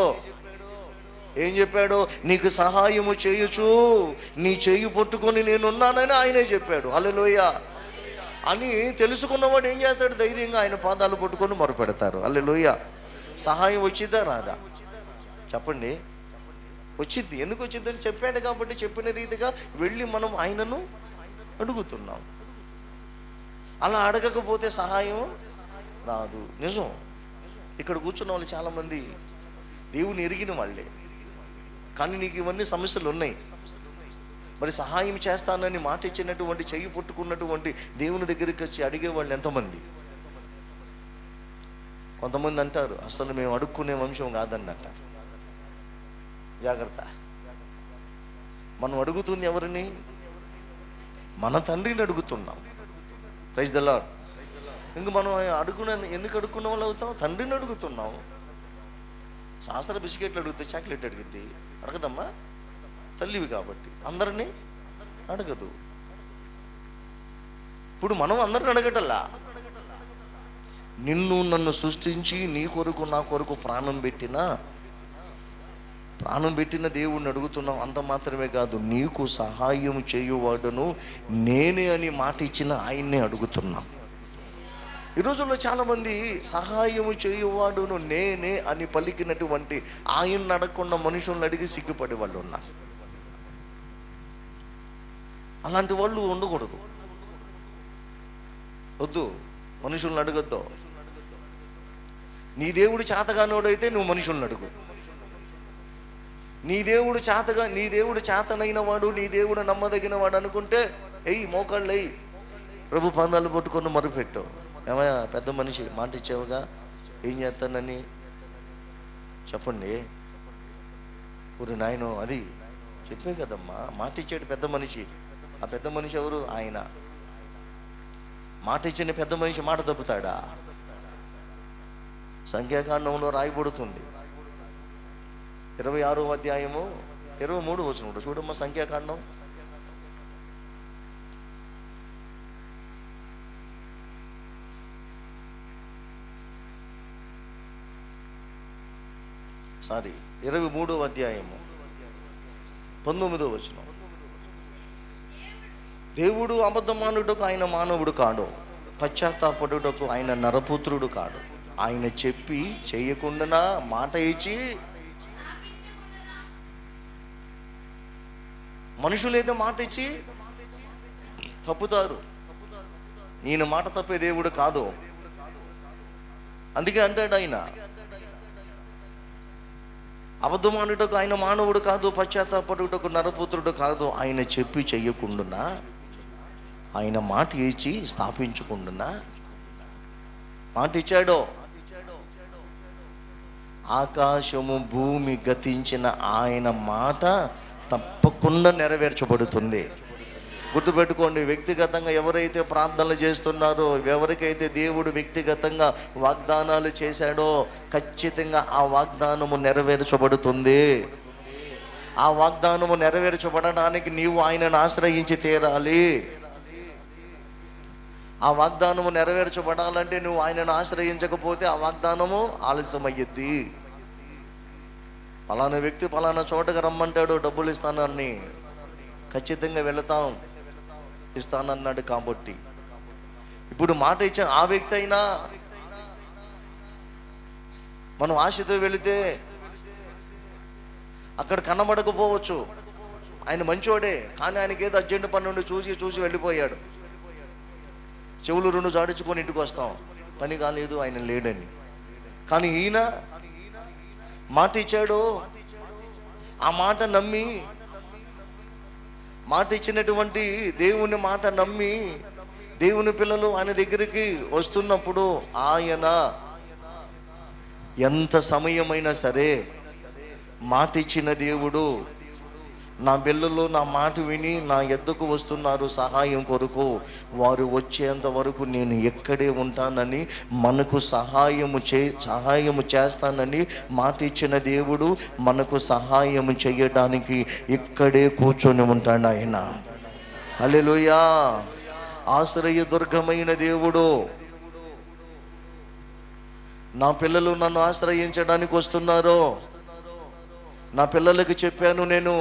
ఏం చెప్పాడు? నీకు సహాయము చేయొచ్చు, నీ చేయి పట్టుకొని నేనున్నానని ఆయనే చెప్పాడు. హల్లెలూయా అని తెలుసుకున్నవాడు ఏం చేస్తాడు? ధైర్యంగా ఆయన పాదాలు పట్టుకొని మొరపెడతారు. హల్లెలూయా. సహాయం వచ్చిద్దా రాదా? చెప్పండి. వచ్చిద్ది. ఎందుకు వచ్చిద్దని చెప్పాడు కాబట్టి చెప్పిన రీతిగా వెళ్ళి మనం ఆయనను అడుగుతున్నాం. అలా అడగకపోతే సహాయం రాదు. నిజం. ఇక్కడ కూర్చున్న వాళ్ళు చాలామంది దేవుని ఎరిగిన వాళ్ళే, కానీ నీకు ఇవన్నీ సమస్యలు ఉన్నాయి. మరి సహాయం చేస్తానని మాట ఇచ్చినటువంటి, చెయ్యి పట్టుకున్నటువంటి దేవుని దగ్గరికి వచ్చి అడిగేవాళ్ళు ఎంతమంది? కొంతమంది అంటారు అసలు మేము అడుక్కునే వంశం కాదని అంటారు. జాగ్రత్త. మనం అడుగుతుంది ఎవరిని? మన తండ్రిని అడుగుతున్నాం. Praise the lord. ఇంక మనం ఎందుకు అడుక్కున్న వాళ్ళు అవుతాం? తండ్రిని అడుగుతున్నాం. శాస్త్ర బిస్కెట్లు అడిగితే చాక్లెట్ అడిగిద్ది, అడగదమ్మా? తల్లివి కాబట్టి అందరినీ అడగదు. ఇప్పుడు మనం అందరిని అడగటల్లా, నిన్ను నన్ను సృష్టించి నీ కొరకు నా కొరకు ప్రాణం పెట్టిన దేవుణ్ణి అడుగుతున్నాం. అంత మాత్రమే కాదు, నీకు సహాయం చేయువాడును నేనే అని మాట ఇచ్చిన ఆయన్నే అడుగుతున్నాం. ఈ రోజుల్లో చాలామంది సహాయము చేయువాడును నేనే అని పలికినటువంటి ఆయన్ని అడగకుండా మనుషులను అడిగి సిగ్గుపడే వాళ్ళు ఉన్నారు. అలాంటి వాళ్ళు ఉండకూడదు. వద్దు, మనుషులను అడగొద్దు. నీ దేవుడు చేతగానోడైతే నువ్వు మనుషులను అడుగు. నీ దేవుడు చేతనైన వాడు, నీ దేవుడు నమ్మదగిన వాడు అనుకుంటే మోకాళ్ళు ఎయ్యి, ప్రభు పాదాలు పట్టుకొని మొరుపెట్టు. ఏమయ్యా పెద్ద మనిషి, మాట ఇచ్చావుగా, ఏం చేస్తానని చెప్పండి. ఊరి నాయనో అది చెప్పే కదమ్మా, మాట ఇచ్చాడు పెద్ద మనిషి. ఆ పెద్ద మనిషి ఎవరు? ఆయన. మాట ఇచ్చిన పెద్ద మనిషి మాట తప్పుతాడా? సంఖ్యాకాండంలో రాయబడుతుంది 26వ అధ్యాయము 23వ వచనం చూడమ్మా. సంఖ్యాకాండం సారీ 23వ అధ్యాయము 19వ వచనం. దేవుడు అబద్ధమానుటకు ఆయన మానవుడు కాడు, పశ్చాత్తాపడుటకు ఆయన నరపుత్రుడు కాడు. ఆయన చెప్పి చేయకుండా మాట ఇచ్చి, మనుషులైతే మాట ఇచ్చి తప్పుతారు. ఈయన మాట తప్పే దేవుడు కాదు. అందుకే అంటాడు ఆయన, అబద్ధమానుటకు ఆయన మానవుడు కాదు, పశ్చాత్తాపడుటకు నరపుత్రుడు కాదు. ఆయన చెప్పి చెయ్యకుండా, ఆయన మాట ఇచ్చి స్థాపించకుండా, మాట ఇచ్చాడో ఆకాశము భూమి గతించిన ఆయన మాట తప్పకుండా నెరవేర్చబడుతుంది. గుర్తుపెట్టుకోండి, వ్యక్తిగతంగా ఎవరైతే ప్రార్థనలు చేస్తున్నారో, ఎవరికైతే దేవుడు వ్యక్తిగతంగా వాగ్దానాలు చేశాడో, ఖచ్చితంగా ఆ వాగ్దానము నెరవేర్చబడుతుంది. ఆ వాగ్దానము నెరవేర్చబడడానికి నీవు ఆయనను ఆశ్రయించి తీరాలి. ఆ వాగ్దానము నెరవేర్చబడాలంటే నువ్వు ఆయనను ఆశ్రయించకపోతే ఆ వాగ్దానము ఆలస్యమయ్యిద్ది. పలానా వ్యక్తి పలానా చోటకి రమ్మంటాడు, డబ్బులు ఇస్తానని, ఖచ్చితంగా వెళతాం, ఇస్తానన్నాడు. కాబట్టి ఇప్పుడు మాట ఇచ్చిన ఆ వ్యక్తి అయినా మనం ఆశతో వెళితే అక్కడ కనబడకపోవచ్చు. ఆయన మంచోడే, కానీ ఆయనకి ఏదో అర్జెంట్ పని నుండి చూసి వెళ్ళిపోయాడు. చెవులు 2 జాడించుకొని ఇంటికి వస్తాం, పని కాలేదు, ఆయన లేడని. కానీ ఈయన మాట ఇచ్చాడు, ఆ మాట నమ్మి, మాట ఇచ్చినటువంటి దేవుని మాట నమ్మి దేవుని పిల్లలు ఆయన దగ్గరికి వస్తున్నప్పుడు ఆయన ఎంత సమయమైనా సరే మాట ఇచ్చిన దేవుడు, నా పిల్లలు నా మాట విని నా ఎద్దకు వస్తున్నారు సహాయం కొరకు, వారు వచ్చేంత వరకు నేను ఎక్కడే ఉంటానని, మనకు సహాయము చేస్తానని మాట ఇచ్చిన దేవుడు మనకు సహాయము చేయడానికి ఇక్కడే కూర్చొని ఉంటాడు ఆయన. హల్లెలూయా. ఆశ్రయ దుర్గమైన దేవుడు. నా పిల్లలు నన్ను ఆశ్రయించడానికి వస్తున్నారు. నా పిల్లలకి చెప్పాను, నేను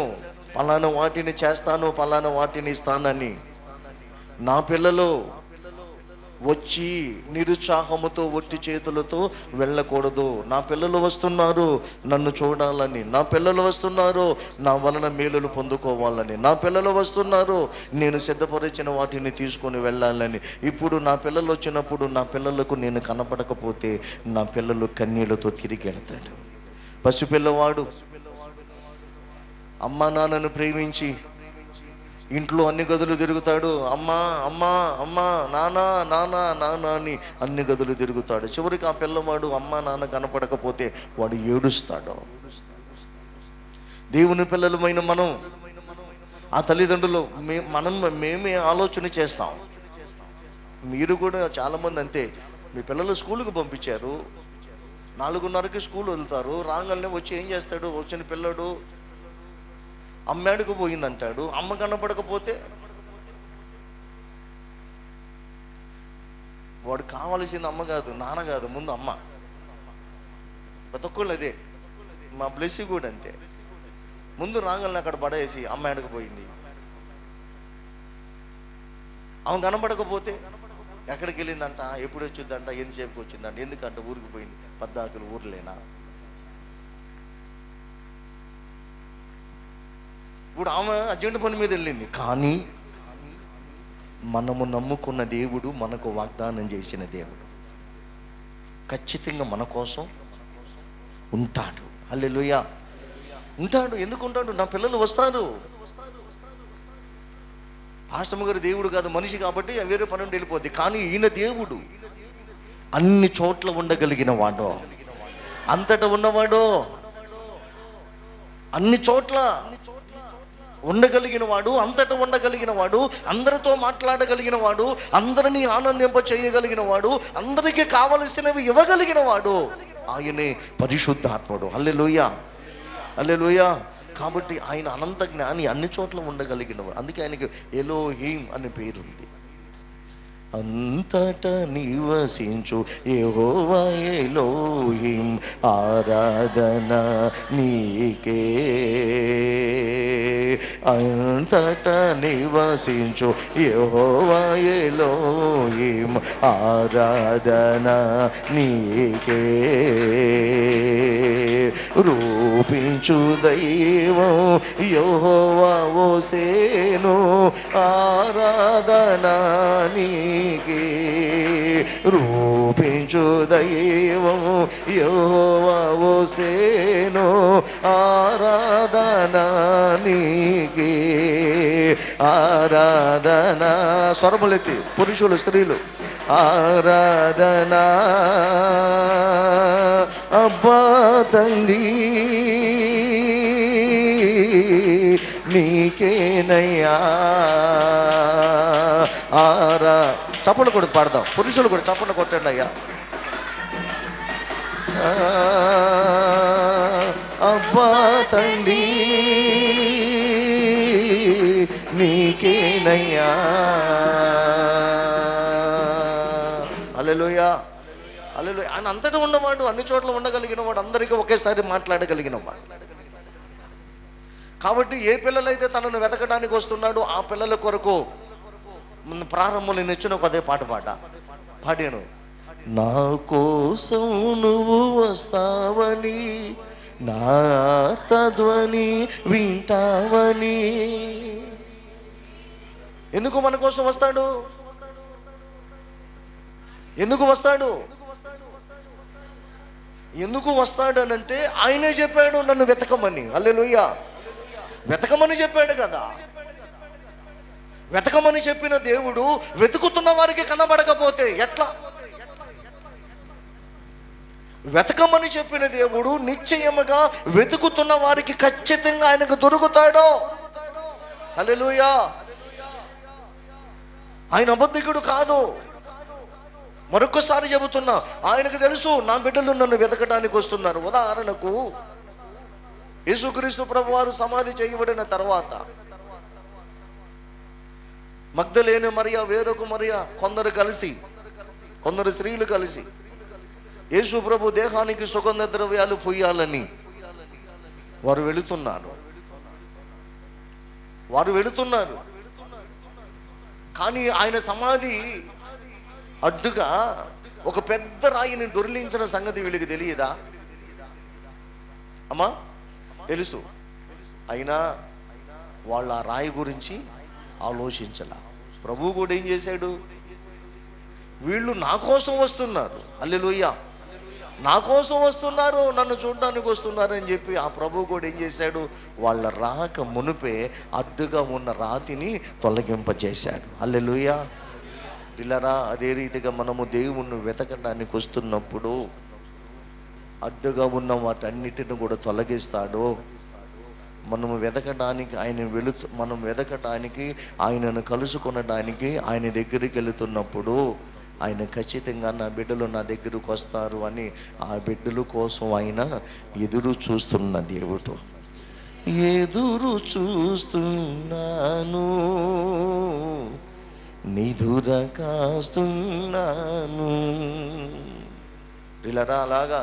పలానా వాటిని చేస్తాను, పలానా వాటిని ఇస్తానని. నా పిల్లలు వచ్చి నిరుత్సాహముతో ఒట్టి చేతులతో వెళ్ళకూడదు. నా పిల్లలు వస్తున్నారు నన్ను చూడాలని, నా పిల్లలు వస్తున్నారు నా వలన మేలులు పొందుకోవాలని, నా పిల్లలు వస్తున్నారు నేను సిద్ధపరిచిన వాటిని తీసుకొని వెళ్ళాలని. ఇప్పుడు నా పిల్లలు వచ్చినప్పుడు నా పిల్లలకు నేను కనపడకపోతే నా పిల్లలు కన్నీళ్లతో తిరిగి వెళ్తాడు. పసిపిల్లవాడు అమ్మా నాన్నను ప్రేమించి ఇంట్లో అన్ని గదులు తిరుగుతాడు. అమ్మా అమ్మా అమ్మా, నానా నానా నానా అని అన్ని గదులు తిరుగుతాడు. చివరికి ఆ పిల్లవాడు అమ్మా నాన్న కనపడకపోతే వాడు ఏడుస్తాడు. దేవుని పిల్లలమైన మనం, ఆ తల్లిదండ్రులు మేమే ఆలోచన చేస్తాం. మీరు కూడా చాలామంది అంతే. మీ పిల్లలు స్కూల్కి పంపించారు, 4:30కి స్కూల్ వెళ్తారు. రాగానే వచ్చి ఏం చేస్తాడు? వచ్చిన పిల్లడు అమ్మాడికి పోయిందంటాడు. అమ్మ కనపడకపోతే వాడు కావాల్సింది అమ్మ కాదు, నాన్న కాదు, ముందు అమ్మ. ప్రతి ఒక్కళ్ళు అదే. మా బ్లెస్సి కూడా అంతే. ముందు రాగల్ని అక్కడ పడేసి అమ్మ ఎడకపోయింది. ఆమె కనపడకపోతే ఎక్కడికి వెళ్ళిందంట, ఎప్పుడు వచ్చిందంట, ఎంతసేపుకి వచ్చిందంట, ఎందుకంటే ఊరికి పోయింది. పద్దాకులు ఊర్లేనా? ఇప్పుడు ఆమె అర్జెంట్ పని మీద వెళ్ళింది. కానీ మనము నమ్ముకున్న దేవుడు, మనకు వాగ్దానం చేసిన దేవుడు ఖచ్చితంగా మన కోసం ఉంటాడు. హల్లెలూయా. ఉంటాడు. ఎందుకు ఉంటాడు? నా పిల్లలు వస్తారు. పాస్టమ్ గారు దేవుడు కాదు, మనిషి కాబట్టి వేరే పని నుండి వెళ్ళిపోద్ది. కానీ ఈయన దేవుడు, అన్ని చోట్ల ఉండగలిగిన వాడు, అంతటా ఉన్నవాడు, అన్ని చోట్ల ఉండగలిగిన వాడు, అంతటా ఉండగలిగిన వాడు, అందరితో మాట్లాడగలిగిన వాడు, అందరినీ ఆనందింప చేయగలిగిన వాడు, అందరికీ కావలసినవి ఇవ్వగలిగిన వాడు ఆయనే పరిశుద్ధాత్ముడు. హల్లెలూయా, హల్లెలూయా. కాబట్టి ఆయన అనంత జ్ఞాని, అన్ని చోట్ల ఉండగలిగిన వాడు. అందుకే ఆయనకి ఎలోహీం అనే పేరుంది. అంతటా నివసించు యెహోవా ఎలోహీం, ఆరాధన నీకే. అంతటా నివసించు యెహోవా ఎలోహీం, ఆరాధన నీకే. రూపించు దైవం యెహోవా ఓసేను, ఆరాధన నీకే. రూపించు దైవం యెహోవా ఓసేను, ఆరాధన నీకే. ఆరాధన స్వరములెత్తి పురుషులు స్త్రీలు, ఆరాధన అబ్బా తండ్రి నీకేనయ్యా. చప్పట్లు కొడుకు పాడదాం. పురుషులు కూడా చప్పట్లు కొట్టండి అయ్యా. అబ్బా తండ్రి నీకేనయ్యా. హల్లెలూయా, హల్లెలూయా. ఆయన అంతటా ఉన్నవాడు, అన్ని చోట్ల ఉండగలిగిన వాడు, అందరికీ ఒకేసారి మాట్లాడగలిగిన వాడు. కాబట్టి ఏ పిల్లలైతే తనను వెతకడానికి వస్తున్నాడో ఆ పిల్లల కొరకు ప్రారంభంలో నేను ఇచ్చిన అదే పాట పాడాను. నా కోసం నువ్వు వస్తావని, నా ఆర్తధ్వని వింటావని. ఎందుకు మన కోసం వస్తాడు? ఎందుకు వస్తాడు? ఎందుకు వస్తాడు అనంటే ఆయనే చెప్పాడు నన్ను వెతకమని. హల్లెలూయా. వెతకమని చెప్పాడు కదా. వెతకమని చెప్పిన దేవుడు వెతుకుతున్న వారికి కనబడకపోతే ఎట్లా? వెతకమని చెప్పిన దేవుడు నిశ్చయముగా వెతుకుతున్న వారికి ఖచ్చితంగా ఆయనకు దొరుకుతాడు. హల్లెలూయా. ఆయన అబద్ధికుడు కాదు. మరొకసారి చెబుతున్నా, ఆయనకు తెలుసు నా బిడ్డలు నన్ను వెతకడానికి వస్తున్నారు. ఉదాహరణకు యేసుక్రీస్తు ప్రభువారు సమాధి చేయబడిన తర్వాత మగ్దలేని మరియా, వేరొక మరియా, కొందరు స్త్రీలు కలిసి యేసు ప్రభు దేహానికి సుగంధ ద్రవ్యాలు పొయ్యాలని వారు వెళుతున్నారు. కానీ ఆయన సమాధి అడ్డుగా ఒక పెద్ద రాయిని దొర్లించిన సంగతి వీళ్ళకి తెలియదా? అమ్మా తెలుసు. అయినా వాళ్ళ ఆ రాయి గురించి ఆలోచించలా. ప్రభువు కూడా ఏం చేశాడు? వీళ్ళు నా కోసం వస్తున్నారు, హల్లెలూయా, నా కోసం వస్తున్నారు, నన్ను చూడడానికి వస్తున్నారు అని చెప్పి ఆ ప్రభువు కూడా ఏం చేశాడు? వాళ్ళ రాక మునిపే అడ్డుగా ఉన్న రాతిని తొలగింపజేశాడు. హల్లెలూయా. పిల్లరా, అదే రీతిగా మనము దేవుణ్ణి వెతకడానికి వస్తున్నప్పుడు అడ్డుగా ఉన్న వాటన్నిటిని కూడా తొలగిస్తాడు. మనం వెతకడానికి ఆయనను కలుసుకొనడానికి ఆయన దగ్గరికి వెళుతున్నప్పుడు ఆయన ఖచ్చితంగా నా బిడ్డలు నా దగ్గరకు వస్తారు అని ఆ బిడ్డల కోసం ఆయన ఎదురు చూస్తున్న దేవుడు. ఎదురు చూస్తున్నాను నిధుర కాస్తున్నాను. ఇలారా అలాగా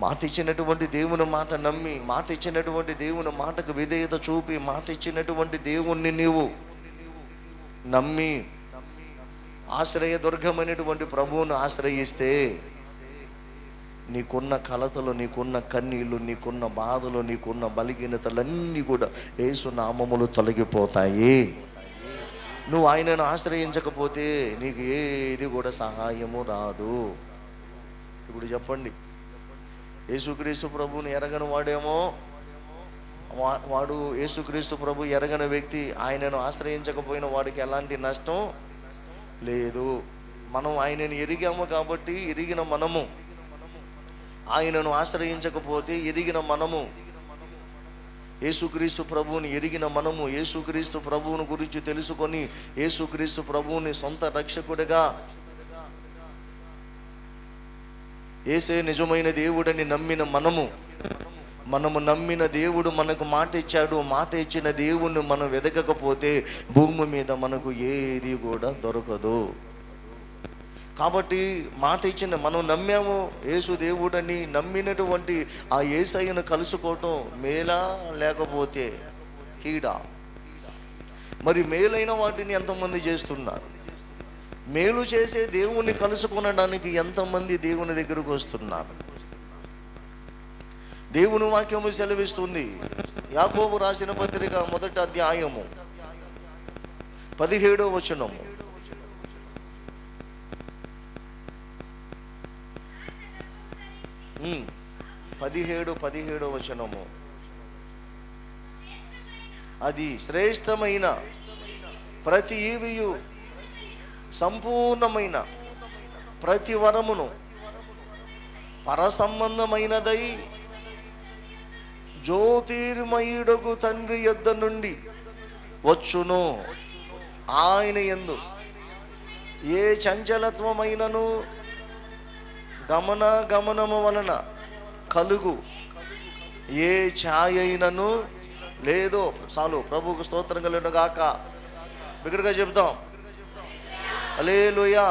మాట ఇచ్చినటువంటి దేవుని మాట నమ్మి, మాట ఇచ్చినటువంటి దేవుని మాటకు విధేయత చూపి, మాట ఇచ్చినటువంటి దేవుణ్ణి నీవు నమ్మి ఆశ్రయ దుర్గమైనటువంటి ప్రభువును ఆశ్రయిస్తే నీకున్న కలతలు, నీకున్న కన్నీళ్ళు, నీకున్న బాధలు, నీకున్న బలహీనతలన్నీ కూడా యేసు నామములు తొలగిపోతాయి. నువ్వు ఆయనను ఆశ్రయించకపోతే నీకు ఏది కూడా సహాయము రాదు. ఇప్పుడు చెప్పండి, యేసుక్రీస్తు ప్రభువుని ఎరగని వాడేమో, వాడు యేసుక్రీస్తు ప్రభు ఎరగని వ్యక్తి ఆయనను ఆశ్రయించకపోయిన వాడికి ఎలాంటి నష్టం లేదు. మనం ఆయనను ఎరిగాము కాబట్టి, ఎరిగిన మనము ఆయనను ఆశ్రయించకపోతే, ఎరిగిన మనము యేసుక్రీస్తు ప్రభువుని ఎరిగిన మనము, యేసుక్రీస్తు ప్రభువుని గురించి తెలుసుకొని యేసుక్రీస్తు ప్రభువుని సొంత రక్షకుడిగా, యేసే నిజమైన దేవుడని నమ్మిన మనము నమ్మిన దేవుడు మనకు మాట ఇచ్చాడు. మాట ఇచ్చిన దేవుణ్ణి మనం వెదకకపోతే భూమి మీద మనకు ఏది కూడా దొరకదు. కాబట్టి మాట ఇచ్చిన మనం నమ్మాము యేసు దేవుడని, నమ్మినటువంటి ఆ యేసయ్యను కలుసుకోవటం మేలా లేకపోతే కీడా? మరి మేలైన వాటిని ఎంతమంది చేస్తున్నారు? మేలు చేసే దేవుణ్ణి కలుసుకొనడానికి ఎంతమంది దేవుని దగ్గరకు వస్తున్నారు? దేవుని వాక్యము సెలవిస్తుంది. యాకోబు రాసిన పత్రిక 1వ అధ్యాయము 17వ వచనము. పదిహేడవ వచనము. అది శ్రేష్టమైన ప్రతి ఈవియు సంపూర్ణమైన ప్రతి వరమును పరసంబంధమైనదై జ్యోతిర్మయుడగు తండ్రి యొద్ద నుండి వచ్చును. ఆయన యందు ఏ చంచలత్వమైనను గమనము వలన కలుగు ఏ ఛాయ అయినను లేదో. చాలు, ప్రభువుకు స్తోత్రం కలుగును గాక. బిగ్గరగా చెప్తాం హల్లెలూయా.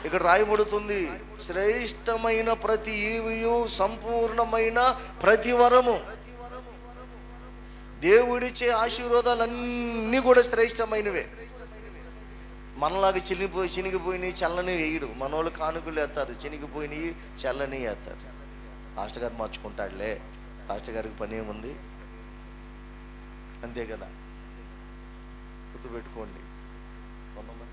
ఇక్కడ రాయబడుతుంది, శ్రేష్టమైన ప్రతి ఈవియు సంపూర్ణమైన ప్రతి వరము. దేవుడిచ్చే ఆశీర్వాదాలన్నీ కూడా శ్రేష్టమైనవే. మనలాగా చినిగిపోయినాయి చల్లని వేయడు. మన వాళ్ళు కానుకలు వేస్తారు, చినిగిపోయినాయి చల్లని వేస్తారు. పాస్టర్ గారు మార్చుకుంటాడులే, పాస్టర్ గారికి పని ఏముంది, అంతే కదా. గుర్తుపెట్టుకోండి, కొంతమంది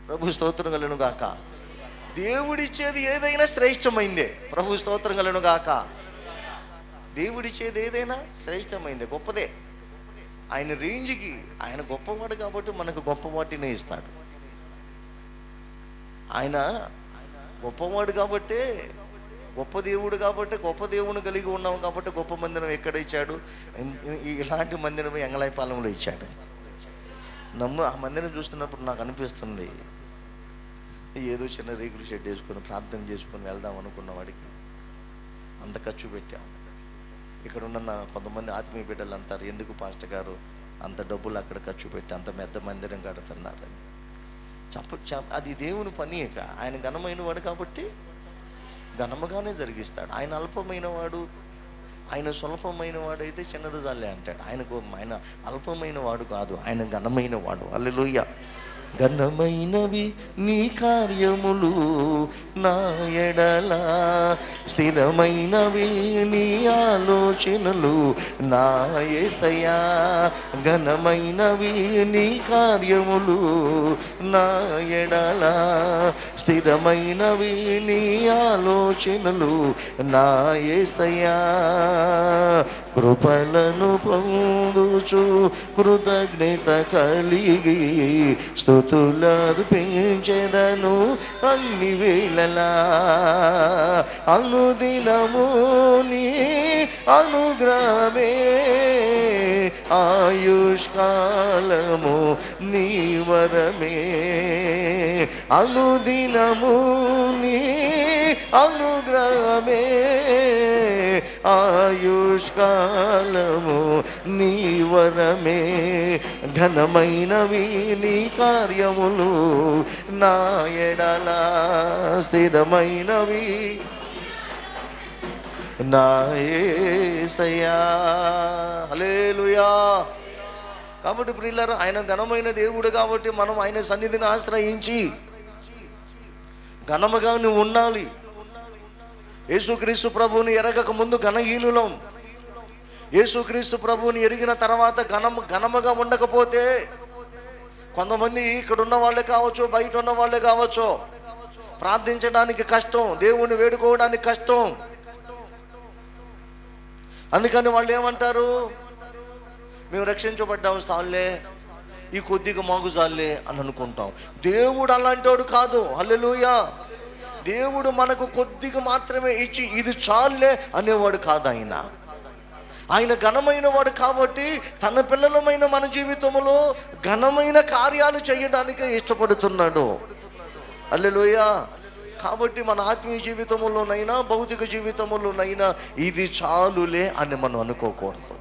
ప్రభు స్తోత్రం కలుగును గాక. దేవుడిచ్చేది ఏదైనా శ్రేష్టమైందే. ప్రభు స్తోత్రం కలుగును గాక. దేవుడిచ్చేది ఏదైనా శ్రేష్టమైందే, గొప్పదే. ఆయన రేంజ్కి ఆయన గొప్పవాడు కాబట్టి మనకు గొప్ప వాటినే ఇస్తాడు. ఆయన గొప్పవాడు కాబట్టి గొప్ప దేవుడు కాబట్టి, గొప్ప దేవుని కలిగి ఉన్నాం కాబట్టి గొప్ప మందిరం ఎక్కడ ఇచ్చాడు? ఇలాంటి మందిరం ఎంగళాయపాలెంలో ఇచ్చాడు. ఆ మందిరం చూస్తున్నప్పుడు నాకు అనిపిస్తుంది, ఏదో చిన్న రేకులు షెడ్ వేసుకొని ప్రార్థన చేసుకొని వెళ్దాం అనుకున్న వాడికి అంత ఖర్చు పెట్టాం. ఇక్కడ ఉన్న కొంతమంది ఆత్మీయ బిడ్డలు అంటారు, ఎందుకు పాస్టర్ గారు అంత డబ్బులు అక్కడ ఖర్చు పెట్టి అంత పెద్ద మందిరం కడుతున్నారని. అది దేవుని పనియక, ఆయన ఘనమైన వాడు కాబట్టి ఘనముగానే జరిగిస్తాడు. ఆయన అల్పమైన వాడు, ఆయన స్వల్పమైన వాడు అయితే చిన్నది జాలే అంటాడు. ఆయన అల్పమైన వాడు కాదు, ఆయన ఘనమైన వాడు. హల్లెలూయా. ఘనమైనవి నీ కార్యములు నా ఎడల, స్థిరమైనవి నీ ఆలోచనలు నా యేసయ్యా. ఘనమైనవి నీ కార్యములు నా ఎడల, స్థిరమైనవి నీ ఆలోచనలు నా యేసయ్యా. కృపలను పొందుచు కృతజ్ఞత కలిగి స్తుతులర్పించెదను అన్ని వేళలా. అనుదినము నీ అనుగ్రహమే, ఆయుష్కాలము నీ వరమే. అనుదినము నీ అనుగ్రహమే, ఆయుష్కాలము నీ వరమే. ఘనమైనవి నీ కార్యములు నా ఎడల, స్థిరమైనవి నా యేసయ్యా. హల్లెలూయా. కాబట్టి ప్రియులారా, ఆయన ఘనమైన దేవుడు కాబట్టి మనం ఆయన సన్నిధిని ఆశ్రయించి ఘనముగానే ఉండాలి. యేసుక్రీస్తు ప్రభువుని ఎరగక ముందు ఘనహీనులం. యేసుక్రీస్తు ప్రభువుని ఎరిగిన తర్వాత ఘనముగా ఉండకపోతే, కొంతమంది ఇక్కడ ఉన్న వాళ్ళే కావచ్చు, బయట ఉన్న వాళ్ళే కావచ్చు, ప్రార్థించడానికి కష్టం, దేవుణ్ణి వేడుకోవడానికి కష్టం. అందుకని వాళ్ళు ఏమంటారు, మేము రక్షించబడ్డాము చాలే, ఈ కొద్దిగా మాకు చాలే అని అనుకుంటాం. దేవుడు అలాంటోడు కాదు. హల్లెలూయా. దేవుడు మనకు కొద్దిగా మాత్రమే ఇచ్చి ఇది చాలే అనేవాడు కాదు. ఆయన ఘనమైన వాడు కాబట్టి తన పిల్లలమైన మన జీవితంలో ఘనమైన కార్యాలు చేయడానికే ఇష్టపడుతున్నాడు. హల్లెలూయా. కాబట్టి మన ఆత్మీయ జీవితంలోనైనా భౌతిక జీవితంలోనైనా ఇది చాలులే అని మనం అనుకోకూడదు.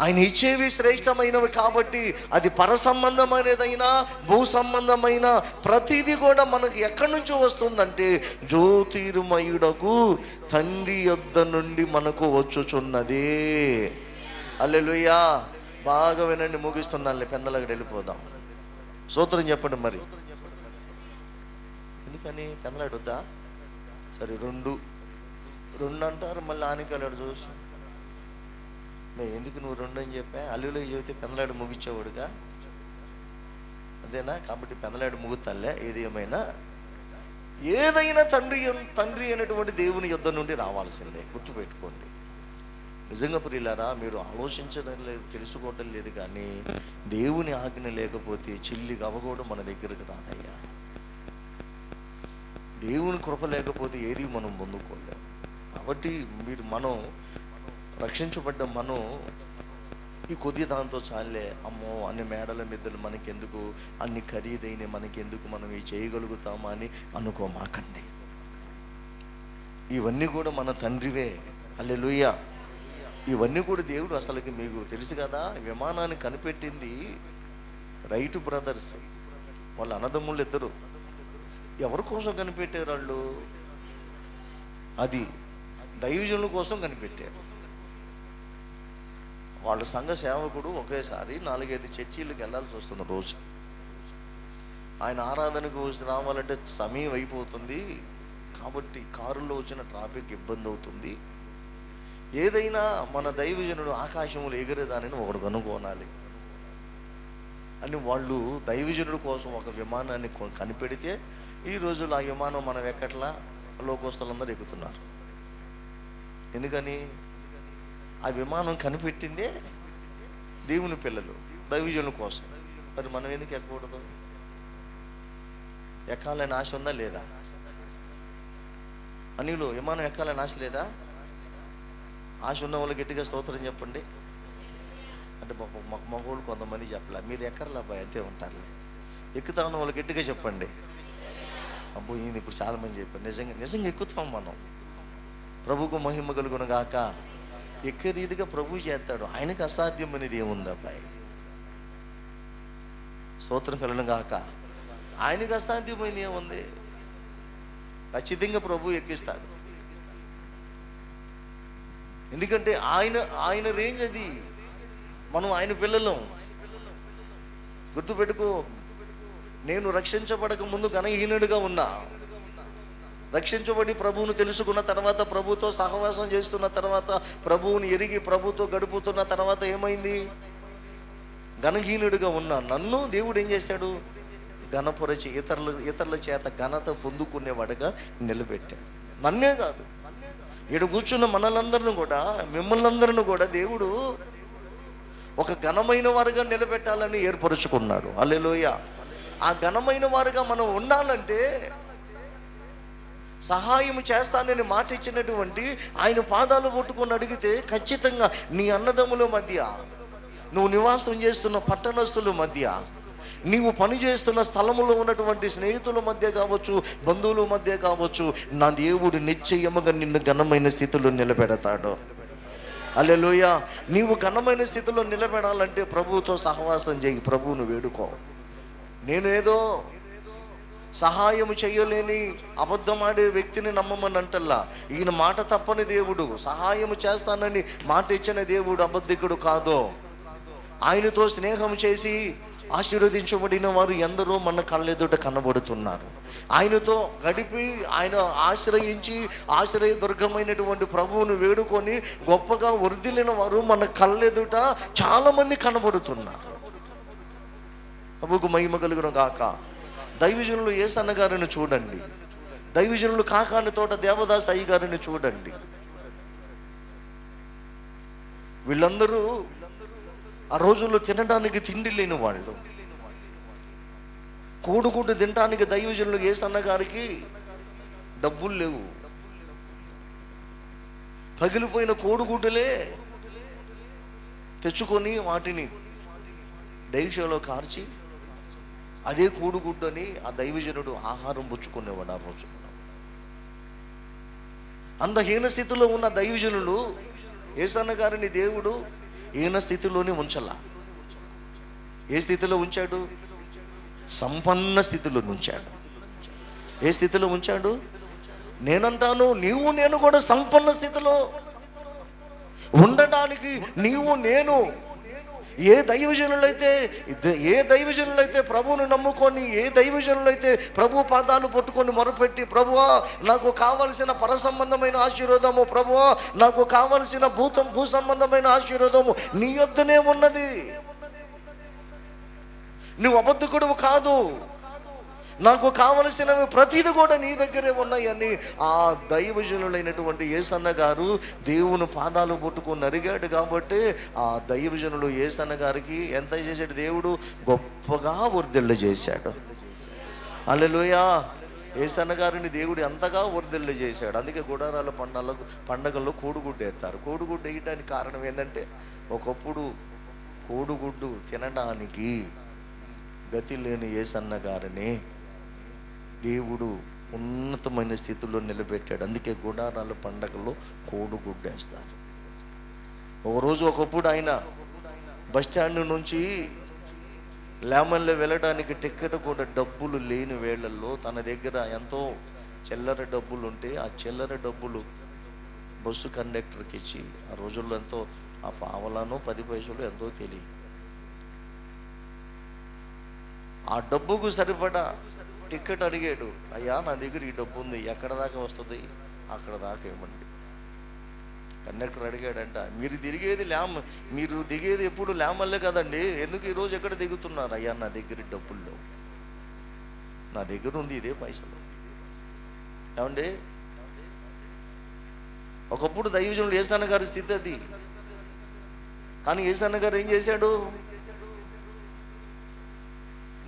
ఆయన ఇచ్చేవి శ్రేష్టమైనవి కాబట్టి అది పర సంబంధమైనదైనా భూ సంబంధమైన ప్రతిదీ కూడా మనకు ఎక్కడి నుంచి వస్తుందంటే జ్యోతిర్మయుడకు తండ్రి యొద్ద నుండి మనకు వచ్చుచున్నదే. హల్లెలూయా. బాగా వినండి, ముగిస్తున్నానులే, పెందలకి వెళ్ళిపోదాం. స్తోత్రం చెప్పండి. మరి ఎందుకని పెందలాడు వద్దా? సరే, రెండు అంటారు, మళ్ళీ ఆనికాలాడు చూసి ఎందుకు నువ్వు రెండు అని చెప్పా? అల్లులో చెబితే పెందలాడు ముగిచ్చేవాడుగా, అదేనా? కాబట్టి పెందలాడు ముగుతాలే. ఏదైనా తండ్రి అనేటువంటి దేవుని యొద్ద నుండి రావాల్సిందే, గుర్తుపెట్టుకోండి. నిజంగా ప్రియులారా, మీరు ఆలోచించడం లేదు, తెలుసుకోవటం లేదు, కానీ దేవుని ఆజ్ఞ లేకపోతే చిల్లి గవ్వ కూడా మన దగ్గరకు రాదయ్యా. దేవుని కృప లేకపోతే ఏది మనం పొందుకోలేము. కాబట్టి మనం రక్షించబడ్డ మనం ఈ కొద్ది దాంతో చాలే, అమ్మో అన్ని మేడల మిద్దలు మనకెందుకు, అన్ని ఖరీదైన మనకెందుకు, మనం ఇవి చేయగలుగుతామా అని అనుకోమాకండి. ఇవన్నీ కూడా మన తండ్రివే. హల్లెలూయా. ఇవన్నీ కూడా దేవుడు అసలుకి మీకు తెలుసు కదా, విమానాన్ని కనిపెట్టింది రైట్ బ్రదర్స్, వాళ్ళ అన్నదమ్ముళ్ళు ఇద్దరు. ఎవరి కోసం కనిపెట్టారు వాళ్ళు? అది దైవజనుల కోసం కనిపెట్టారు. వాళ్ళ సంఘ సేవకుడు ఒకేసారి 4-5 చర్చీలకు వెళ్ళాల్సి వస్తుంది రోజు. ఆయన ఆరాధనకు రావాలంటే సమయం అయిపోతుంది కాబట్టి కారులో వచ్చిన ట్రాఫిక్ ఇబ్బంది అవుతుంది. ఏదైనా మన దైవజనుడు ఆకాశంలో ఎగిరేదానని ఒకడు కనుగొనాలి అని వాళ్ళు దైవజనుడి కోసం ఒక విమానాన్ని కనిపెడితే ఈ రోజుల్లో ఆ విమానం మనం ఎక్కట్లా లోకస్తులందరూ ఎక్కుతున్నారు. ఎందుకని? ఆ విమానం కనిపెట్టిందే దేవుని పిల్లలు, దైవజనుల కోసం. మరి మనం ఎందుకు ఎక్కకూడదు? ఎక్కాలని ఆశ ఉందా లేదా? అనిలు విమానం ఎక్కాలని ఆశ లేదా? ఆశ ఉన్న వాళ్ళు గట్టిగా స్తోత్రం చెప్పండి. అంటే మగోళ్ళు కొంతమంది చెప్పలే, మీరు ఎక్కర్లే అబ్బాయి అంతే ఉంటారులే. ఎక్కుతా ఉన్న వాళ్ళు గట్టిగా చెప్పండి. అబ్బో ఈయన ఇప్పుడు చాలామంది చెప్పారు. నిజంగా ఎక్కుతాం మనం. ప్రభువుకు మహిమ కలుగును గాక. ఎక్కే రీతిగా ప్రభు చేస్తాడు. ఆయనకు అసాధ్యం అనేది ఏముంది అబ్బాయి? స్తోత్రం కలుగును గాక. ఆయనకు అసాధ్యమైంది ఏముంది? ఖచ్చితంగా ప్రభు ఎక్కిస్తాడు. ఎందుకంటే ఆయన రేంజ్ అది. మనం ఆయన పిల్లలం. గుర్తుపెట్టుకో, నేను రక్షించబడక ముందు ఘనహీనుడిగా ఉన్నా. రక్షించబడి ప్రభువును తెలుసుకున్న తర్వాత, ప్రభుతో సహవాసం చేస్తున్న తర్వాత, ప్రభువుని ఎరిగి ప్రభుతో గడుపుతున్న తర్వాత ఏమైంది? ఘనహీనుడిగా ఉన్నా. నన్ను దేవుడు ఏం చేశాడు? ఘనపరచి ఇతరుల చేత ఘనత పొందుకునేవాడుగా నిలబెట్టాడు. నన్నే కాదు, ఈడ కూర్చున్న మనలందరిని కూడా, మిమ్మల్ని అందరిని కూడా దేవుడు ఒక ఘనమైన వారుగా నిలబెట్టాలని ఏర్పరచుకున్నాడు. హల్లెలూయా. ఆ ఘనమైన వారుగా మనం ఉండాలంటే సహాయం చేస్తానని మాట ఇచ్చినటువంటి ఆయన పాదాలు పట్టుకొని అడిగితే ఖచ్చితంగా నీ అన్నదమ్ముల మధ్య, నువ్వు నివాసం చేస్తున్న పట్టణస్తుల మధ్య, నీవు పని చేస్తున్న స్థలములో ఉన్నటువంటి స్నేహితుల మధ్య కావచ్చు, బంధువుల మధ్య కావచ్చు, నా దేవుడు నిశ్చయముగా నిన్ను ఘనమైన స్థితిలో నిలబెడతాడు. హల్లెలూయా. నీవు ఘనమైన స్థితిలో నిలబెడాలంటే ప్రభువుతో సహవాసం చేయి, ప్రభువును వేడుకో. నేను ఏదో సహాయం చేయలేని అబద్ధమాడే వ్యక్తిని నమ్మమని అంటల్లా. ఈయన మాట తప్పని దేవుడు, సహాయం చేస్తానని మాట ఇచ్చిన దేవుడు అబద్ధికుడు కాదు. ఆయనతో స్నేహం చేసి ఆశీర్వదించబడిన వారు ఎందరో మన కళ్ళెదుట కనబడుతున్నారు. ఆయనతో గడిపి ఆయన ఆశ్రయించి ఆశ్రయదుర్గమైనటువంటి ప్రభువును వేడుకొని గొప్పగా వర్ధిల్లిన వారు మన కళ్ళెదుట చాలామంది కనబడుతున్నారు. ప్రభువుకు మహిమ కలుగును గాక. దైవజనులు యేసన్న గారిని చూడండి, దైవజనులు కాకాని తోట దేవదాస్ అయ్య గారిని చూడండి. వీళ్ళందరూ ఆ రోజుల్లో తినడానికి తిండి లేని వాళ్ళు. కోడిగుడ్డు తినడానికి దైవజనులు యేసన్న గారికి డబ్బులు లేవు. పగిలిపోయిన కోడిగుడ్డులే తెచ్చుకొని వాటిని డైషోలో కార్చి అదే కోడిగుడ్డని ఆ దైవజనుడు ఆహారం పుచ్చుకునేవాడు. ఆ రోజు అంత హీన స్థితిలో ఉన్న దైవజనులు యేసన్న గారిని దేవుడు హీన స్థితిలోనే ఉంచాల. ఏ స్థితిలో ఉంచాడు? సంపన్న స్థితిలో ఉంచాడు. ఏ స్థితిలో ఉంచాడు? నేనంటాను, నేను కూడా సంపన్న స్థితిలో ఉండడానికి నేను ఏ దైవజనులైతే ప్రభువును నమ్ముకొని, ఏ దైవజనులైతే ప్రభు పాదాలు పట్టుకొని మొరపెట్టి, ప్రభువా నాకు కావలసిన పర సంబంధమైన ఆశీర్వాదము, ప్రభువా నాకు కావలసిన భూ సంబంధమైన ఆశీర్వాదము నీ యొద్దనే ఉన్నది, నువ్వు అబద్ధకుడు కాదు, నాకు కావలసినవి ప్రతిది కూడా నీ దగ్గరే ఉన్నాయని ఆ దైవజనులైనటువంటి యేసన్న గారు దేవుని పాదాలు పట్టుకొని అరిగాడు. కాబట్టి ఆ దైవజనులు యేసన్న గారికి ఎంత చేశాడు? దేవుడు గొప్పగా వర్ధిల్ల చేశాడు. హల్లెలూయా. యేసన్న గారిని దేవుడు ఎంతగా వర్ధిల్ల చేశాడు. అందుకే గుడారాల పండగల్లో కోడిగుడ్డు వేస్తారు. కోడిగుడ్డు వేయడానికి కారణం ఏంటంటే, ఒకప్పుడు కోడిగుడ్డు తినడానికి గతి లేని యేసన్న గారిని దేవుడు ఉన్నతమైన స్థితిలో నిలబెట్టాడు. అందుకే గుడారాల పండగలో కోడిగుడ్డు వేస్తారు. ఒకప్పుడు ఆయన బస్టాండ్ నుంచి లేమన్లో వెళ్ళడానికి టికెట్ కూడా డబ్బులు లేని వేళల్లో తన దగ్గర ఎంతో చిల్లర డబ్బులు ఉంటే ఆ చిల్లర డబ్బులు బస్సు కండక్టర్కి ఇచ్చి, ఆ రోజుల్లో ఎంతో ఆ పావలానో 10 పైసలు ఎంతో తెలియ, ఆ డబ్బుకు సరిపడా టికెట్ అడిగాడు. అయ్యా నా దగ్గర ఈ డబ్బు ఉంది, ఎక్కడ దాకా వస్తుంది? అక్కడ దాకా ఇవ్వండి. కండక్టర్ అడిగాడంట, మీరు దిగేది ఎప్పుడు లేమల్లే కదండి, ఎందుకు ఈరోజు ఎక్కడ దిగుతున్నారు? అయ్యా నా దగ్గర డబ్బుల్లో, నా దగ్గర ఉంది ఇదే పైసలు. ఏమండి, ఒకప్పుడు దైవజనులు యేసన్న గారి స్థితి అది. కానీ యేసన్న గారు ఏం చేశాడు?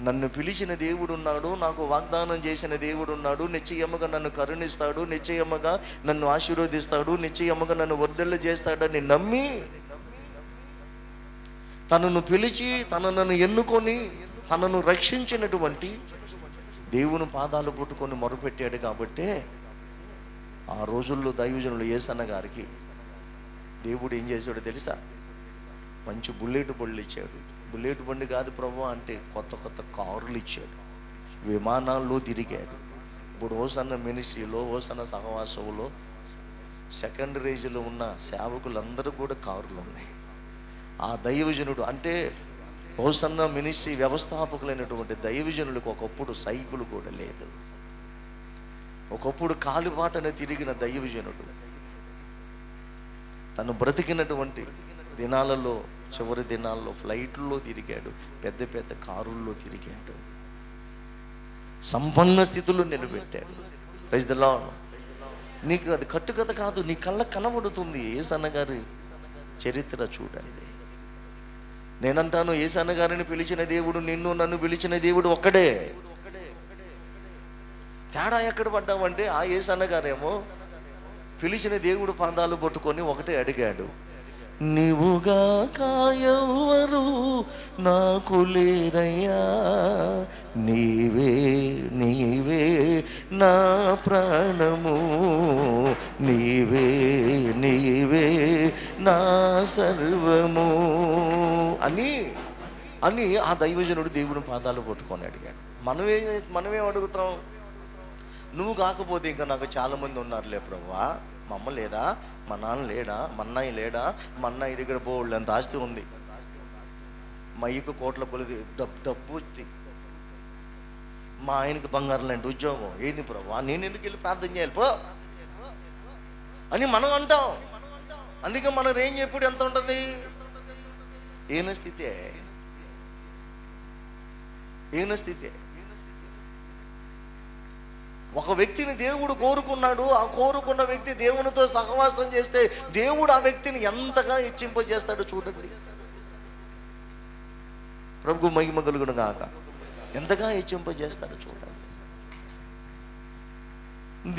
నన్ను పిలిచిన దేవుడు ఉన్నాడు, నాకు వాగ్దానం చేసిన దేవుడు ఉన్నాడు, నిశ్చయముగా నన్ను కరుణిస్తాడు, నిశ్చయముగా నన్ను ఆశీర్వదిస్తాడు, నిశ్చయముగా నన్ను వర్ధిల్ల చేస్తాడని నమ్మి తనను పిలిచి తనను ఎన్నుకొని తనను రక్షించినటువంటి దేవుని పాదాలు పట్టుకొని మొరపెట్టాడు. కాబట్టే ఆ రోజుల్లో దైవజనులు యేసన్న గారికి దేవుడు ఏం చేశాడో తెలుసా? మంచి బుల్లెట్ బండ్లు ఇచ్చాడు. బుల్లెట్ బండి కాదు ప్రభు అంటే కొత్త కొత్త కారులు ఇచ్చాడు, విమానాల్లో తిరిగాడు. ఇప్పుడు హోసన్న మినిస్ట్రీలో, హోసన్న సహవాసంలో సెకండ్ రేంజ్లో ఉన్న సేవకులందరూ కూడా కారులు ఉన్నాయి. ఆ దైవజనుడు అంటే హోసన్న మినిస్ట్రీ వ్యవస్థాపకులైనటువంటి దైవజనులకు ఒకప్పుడు సైకిల్ కూడా లేదు. ఒకప్పుడు కాలుబాటన తిరిగిన దైవజనుడు తను బ్రతికినటువంటి దినాలలో, చివరి దినాల్లో ఫ్లైట్లో తిరిగాడు, పెద్ద పెద్ద కారుల్లో తిరిగాడు, సంపన్న స్థితిలో నిలబెట్టాడు. Praise the lord. నీకు అది కట్టుకథ కాదు, నీ కళ్ళకు కనబడుతుంది. యేసన్న గారి చరిత్ర చూడండి. నేనంటాను, యేసన్న గారిని పిలిచిన దేవుడు, నిన్ను నన్ను పిలిచిన దేవుడు ఒక్కడే. తేడా ఎక్కడ పడ్డామంటే, ఆ యేసన్న గారేమో పిలిచిన దేవుడు పాదాలు పట్టుకొని ఒకటే అడిగాడు, నీవుగాక ఎవ్వరు నాకు లేరయ్యా, నీవే నీవే నా ప్రాణము, నీవే నీవే నా సర్వము అని ఆ దైవజనుడు దేవుని పాదాలు పట్టుకొని అడిగాడు. మనమేం అడుగుతాం? నువ్వు కాకపోతే ఇంకా నాకు చాలామంది ఉన్నారులే ప్రభువా, మా అమ్మ లేదా, మా నాన్న లేడా, మా అన్నయ్య లేడా, మా అన్నయ్య దగ్గర బోళ్ళు ఎంత ఆస్తి ఉంది, మా అయ్యకు కోట్ల కొలిది డబ్బు ఉంది, మా ఆయనకి బంగారం లాంటి ఉద్యోగం, ఏంది ప్రభువా నేను ఎందుకు వెళ్ళి ప్రార్థన చేయాలి పో అని మనం అంటాం. అందుకే మన రేంజ్ ఎప్పుడు ఎంత ఉంటుంది? ఈయన స్థితే. ఒక వ్యక్తిని దేవుడు కోరుకున్నాడు. ఆ కోరుకున్న వ్యక్తి దేవునితో సహవాసం చేస్తే దేవుడు ఆ వ్యక్తిని ఎంతగా హెచ్చింపజేస్తాడో చూడండి. ప్రభువు మహిమ కలుగును గాక. ఎంతగా హెచ్చింపజేస్తాడో చూడండి.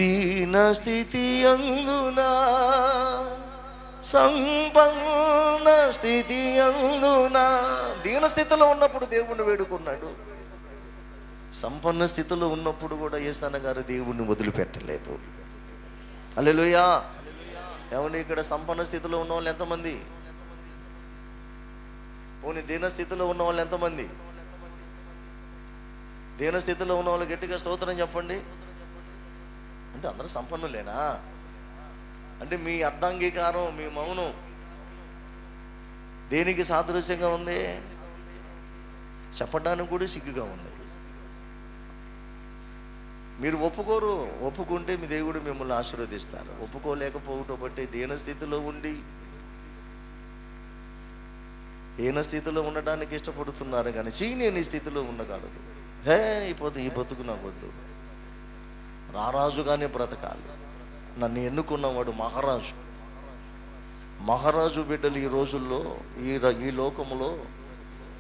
దీన స్థితి అందునా, సంపన్న స్థితి అందునా. దీన స్థితిలో ఉన్నప్పుడు దేవుణ్ణి వేడుకున్నాడు. సంపన్న స్థితిలో ఉన్నప్పుడు కూడా యేసన్న గారు దేవుణ్ణి వదిలిపెట్టలేదు. హల్లెలూయా. ఏమన్నా ఇక్కడ సంపన్న స్థితిలో ఉన్న వాళ్ళు ఎంతమంది? పోనీ దీన స్థితిలో ఉన్న వాళ్ళు ఎంతమంది? దీన స్థితిలో ఉన్న వాళ్ళు గట్టిగా స్తోత్రం చెప్పండి. అంటే అందరూ సంపన్నులేనా? అంటే మీ అర్ధాంగీకారం, మీ మౌనం దేనికి సాదృశ్యంగా ఉంది? చెప్పడానికి కూడా సిగ్గుగా ఉంది. మీరు ఒప్పుకుంటే మీ దేవుడు మిమ్మల్ని ఆశీర్వదిస్తారు. ఒప్పుకోలేకపోవటం బట్టి దీన స్థితిలో ఉండి హీన స్థితిలో ఉండడానికి ఇష్టపడుతున్నారు కానీ నేను ఈ స్థితిలో ఉండగలదు. ఈ బతుకు నాకు వద్దు, రారాజుగానే బ్రతకాలి. నన్ను ఎన్నుకున్నవాడు మహారాజు బిడ్డలు ఈ రోజుల్లో ఈ లోకంలో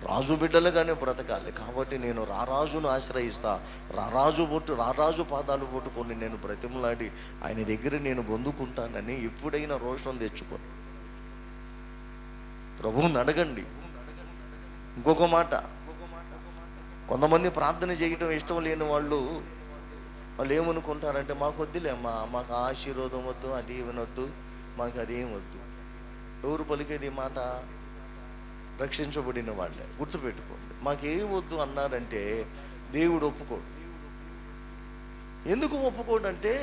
రాజు బిడ్డలుగానే బ్రతకాలి. కాబట్టి నేను రారాజును ఆశ్రయిస్తా. రారాజు పాదాలు పట్టుకొని నేను బ్రతిమలాడి ఆయన దగ్గర నేను పొందుకుంటానని ఎప్పుడైనా రోషం తెచ్చుకోండి. ప్రభువుని అడగండి. ఇంకొక మాట, కొంతమంది ప్రార్థన చేయటం ఇష్టం లేని వాళ్ళు ఏమనుకుంటారంటే, మాకు వద్దులేమ్మా, మాకు ఆశీర్వాదం వద్దు, అది ఇవ్వనొద్దు, మాకు అదేం వద్దు. ఎవరు పలికేది మాట? రక్షించబడిన వాళ్ళే. గుర్తుపెట్టుకోండి. మాకేం వద్దు అన్నారంటే దేవుడు ఒప్పుకోడు. ఎందుకు ఒప్పుకోడంటే,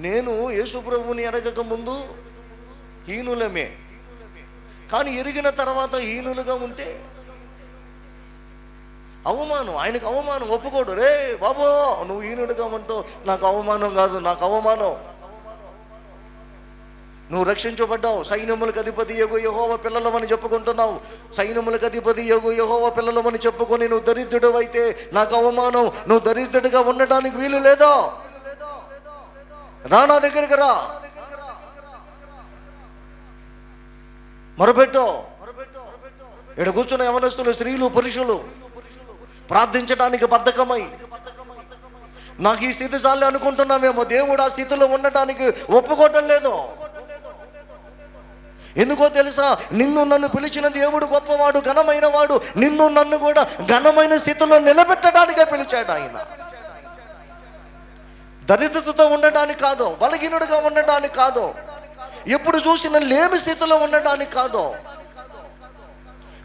నేను యేసు ప్రభువుని ఎరగక ముందు హీనులమే, కానీ ఎరిగిన తర్వాత హీనులుగా ఉంటే అవమానం. ఆయనకు అవమానం. ఒప్పుకోడు. రే బాబో, నువ్వు హీనుడిగా ఉంటావు, నాకు అవమానం కాదు, నాకు అవమానం. నువ్వు రక్షించబడ్డావు, సైన్యములకు అధిపతి యేగు యెహోవా పిల్లలమని చెప్పుకుంటున్నావు. సైన్యములకు అధిపతి యేగు యెహోవా పిల్లలమని చెప్పుకొని నువ్వు దరిద్రుడు అయితే నాకు అవమానం. నువ్వు దరిద్రుడిగా ఉండడానికి వీలు లేదా? నా దగ్గరికి రా, మొరపెట్టు. ఇక్కడ కూర్చున్న యవనస్తులు, స్త్రీలు, పురుషులు ప్రార్థించడానికి బద్ధకమై నాకు ఈ స్థితి చాలే అనుకుంటున్నామేమో. దేవుడు ఆ స్థితిలో ఉండటానికి ఒప్పుకోవటం లేదు. ఎందుకో తెలుసా? నిన్ను నన్ను పిలిచిన దేవుడు గొప్పవాడు, ఘనమైన వాడు. నిన్ను నన్ను కూడా ఘనమైన స్థితిలో నిలబెట్టడానికే పిలిచాడు ఆయన. దరిద్రతతో ఉండడానికి కాదు, బలహీనుడిగా ఉండడానికి కాదు, ఎప్పుడు చూసిన లేమి స్థితిలో ఉండడానికి కాదు.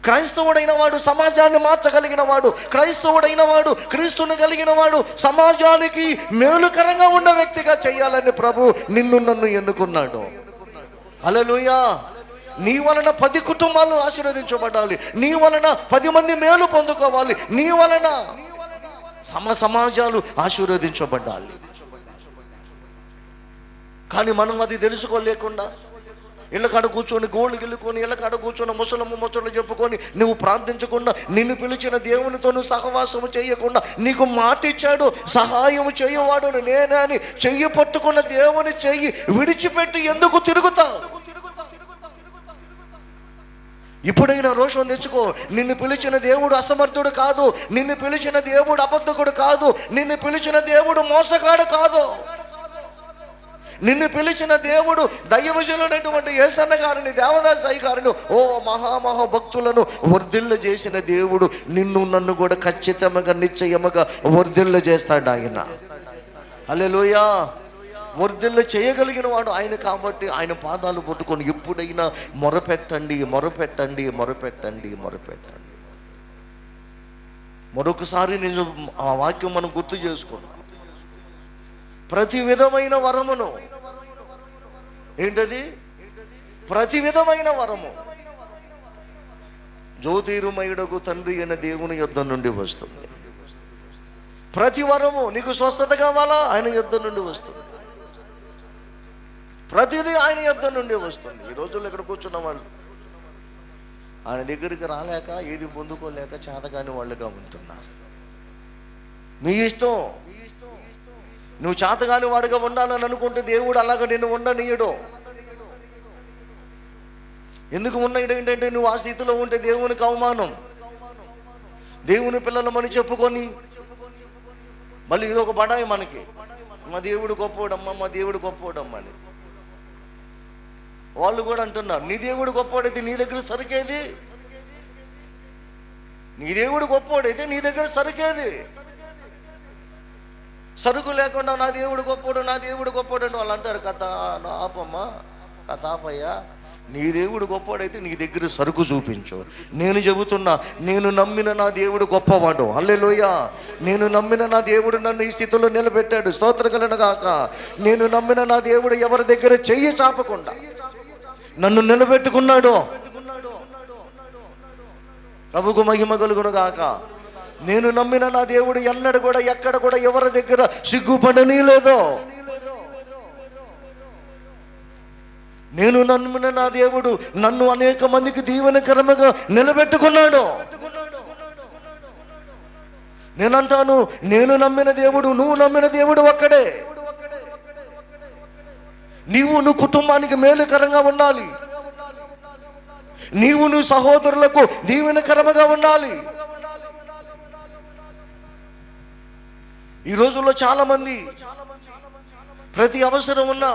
క్రైస్తవుడైన వాడు సమాజాన్ని మార్చగలిగిన వాడు, క్రైస్తవుడైన వాడు క్రీస్తుని కలిగిన వాడు సమాజానికి మేలుకరంగా ఉన్న వ్యక్తిగా చేయాలని ప్రభు నిన్ను నన్ను ఎన్నుకున్నాడు. హల్లెలూయా. నీ వలన 10 కుటుంబాలు ఆశీర్వదించబడాలి, నీ వలన 10 మంది మేలు పొందుకోవాలి, నీ వలన సమాజాలు ఆశీర్వదించబడాలి. కానీ మనం అది తెలుసుకోలేకుండా ఇళ్ళకాడ కూర్చొని గోళ్ళు గిల్లుకొని, ఇళ్ళకాడ కూర్చొని ముసలు చెప్పుకొని, నువ్వు ప్రార్థించకుండా, నిన్ను పిలిచిన దేవునితో నువ్వు సహవాసము చేయకుండా, నీకు మాట ఇచ్చాడు సహాయం చేయవాడు నేనే అని చెయ్యి పట్టుకున్న దేవుని చెయ్యి విడిచిపెట్టి ఎందుకు తిరుగుతావు? ఇప్పుడైనా రోషం తెచ్చుకో. నిన్ను పిలిచిన దేవుడు అసమర్థుడు కాదు, నిన్ను పిలిచిన దేవుడు అబద్ధకుడు కాదు, నిన్ను పిలిచిన దేవుడు మోసగాడు కాదు. నిన్ను పిలిచిన దేవుడు దైవజనుడైనటువంటి యేసన్న గారిని, దేవదాస్ అయ్య గారిని, ఓ మహా భక్తులను వర్ధిల్ల చేసిన దేవుడు నిన్ను నన్ను కూడా ఖచ్చితంగా నిశ్చయముగా వర్ధిల్ల చేస్తాడు ఆయన. హల్లెలూయా. వర్ధిల్ల చేయగలిగిన వాడు ఆయన కాబట్టి ఆయన పాదాలు పట్టుకొని ఎప్పుడైనా మొరపెట్టండి, మొరపెట్టండి, మొరపెట్టండి, మొరపెట్టండి. మరొకసారి నేను ఆ వాక్యం మనం గుర్తు చేసుకున్నాం. ప్రతి విధమైన వరమును, ఏంటది? ప్రతి విధమైన వరము జ్యోతిర్మయుడకు తండ్రి అయిన దేవుని యొద్ద నుండి వస్తుంది. ప్రతి వరము, నీకు స్వస్థత కావాలా? ఆయన యొద్ద నుండి వస్తుంది. ప్రతిదీ ఆయన యొద్ద నుండి వస్తుంది. ఈ రోజుల్లో ఇక్కడ కూర్చున్న వాళ్ళు ఆయన దగ్గరికి రాలేక, ఏది పొందుకోలేక చేతగాని వాళ్ళుగా ఉంటున్నారు. మీ ఇష్టం. నువ్వు చేతగాని వాడుగా ఉండాలని అనుకుంటే దేవుడు అలాగ నిన్ను ఉండనీయడు. ఎందుకు ఉన్నాడు ఏంటంటే, నువ్వు ఆ స్థితిలో ఉంటే దేవునికి అవమానం. దేవుని పిల్లలమని చెప్పుకొని మళ్ళీ ఇదొక బడాయి మనకి, మా దేవుడు గొప్పోడమ్మా, మా దేవుడు గొప్పోడమ్మా అని. వాళ్ళు కూడా అంటున్నారు, నీ దేవుడు గొప్పోడైతే నీ దగ్గర సరికేది? నీ దేవుడు గొప్పోడైతే నీ దగ్గర సరికేది? సరుకు లేకుండా నా దేవుడు గొప్పోడు, నా దేవుడు గొప్పోడు అని వాళ్ళు అంటారు. కథ ఆపమ్మా, కథ ఆపయ్యా. నీ దేవుడు గొప్పవాడైతే నీ దగ్గర సరుకు చూపించు. నేను చెబుతున్నా, నేను నమ్మిన నా దేవుడు గొప్పవాడు. హల్లెలూయా. నేను నమ్మిన నా దేవుడు నన్ను ఈ స్థితిలో నిలబెట్టాడు. స్తోత్రం కలుగును గాక. నేను నమ్మిన నా దేవుడు ఎవరి దగ్గర చెయ్యి చాపకుండా నన్ను నిలబెట్టుకున్నాడు. ప్రభుకు మహిమ కలుగును గాక. నేను నమ్మిన నా దేవుడు ఎన్నడూ కూడా ఎక్కడ కూడా ఎవరి దగ్గర సిగ్గుపడనీ లేదో. నేను నమ్మిన నా దేవుడు నన్ను అనేక మందికి దీవెనకరముగా నిలబెట్టుకున్నాడు. నేనంటాను, నేను నమ్మిన దేవుడు, నువ్వు నమ్మిన దేవుడు ఒక్కడే. నువ్వు కుటుంబానికి మేలుకరంగా ఉండాలి. నువ్వు సహోదరులకు దీవెనకరముగా ఉండాలి. ఈ రోజుల్లో చాలా మంది ప్రతి అవసరం ఉన్న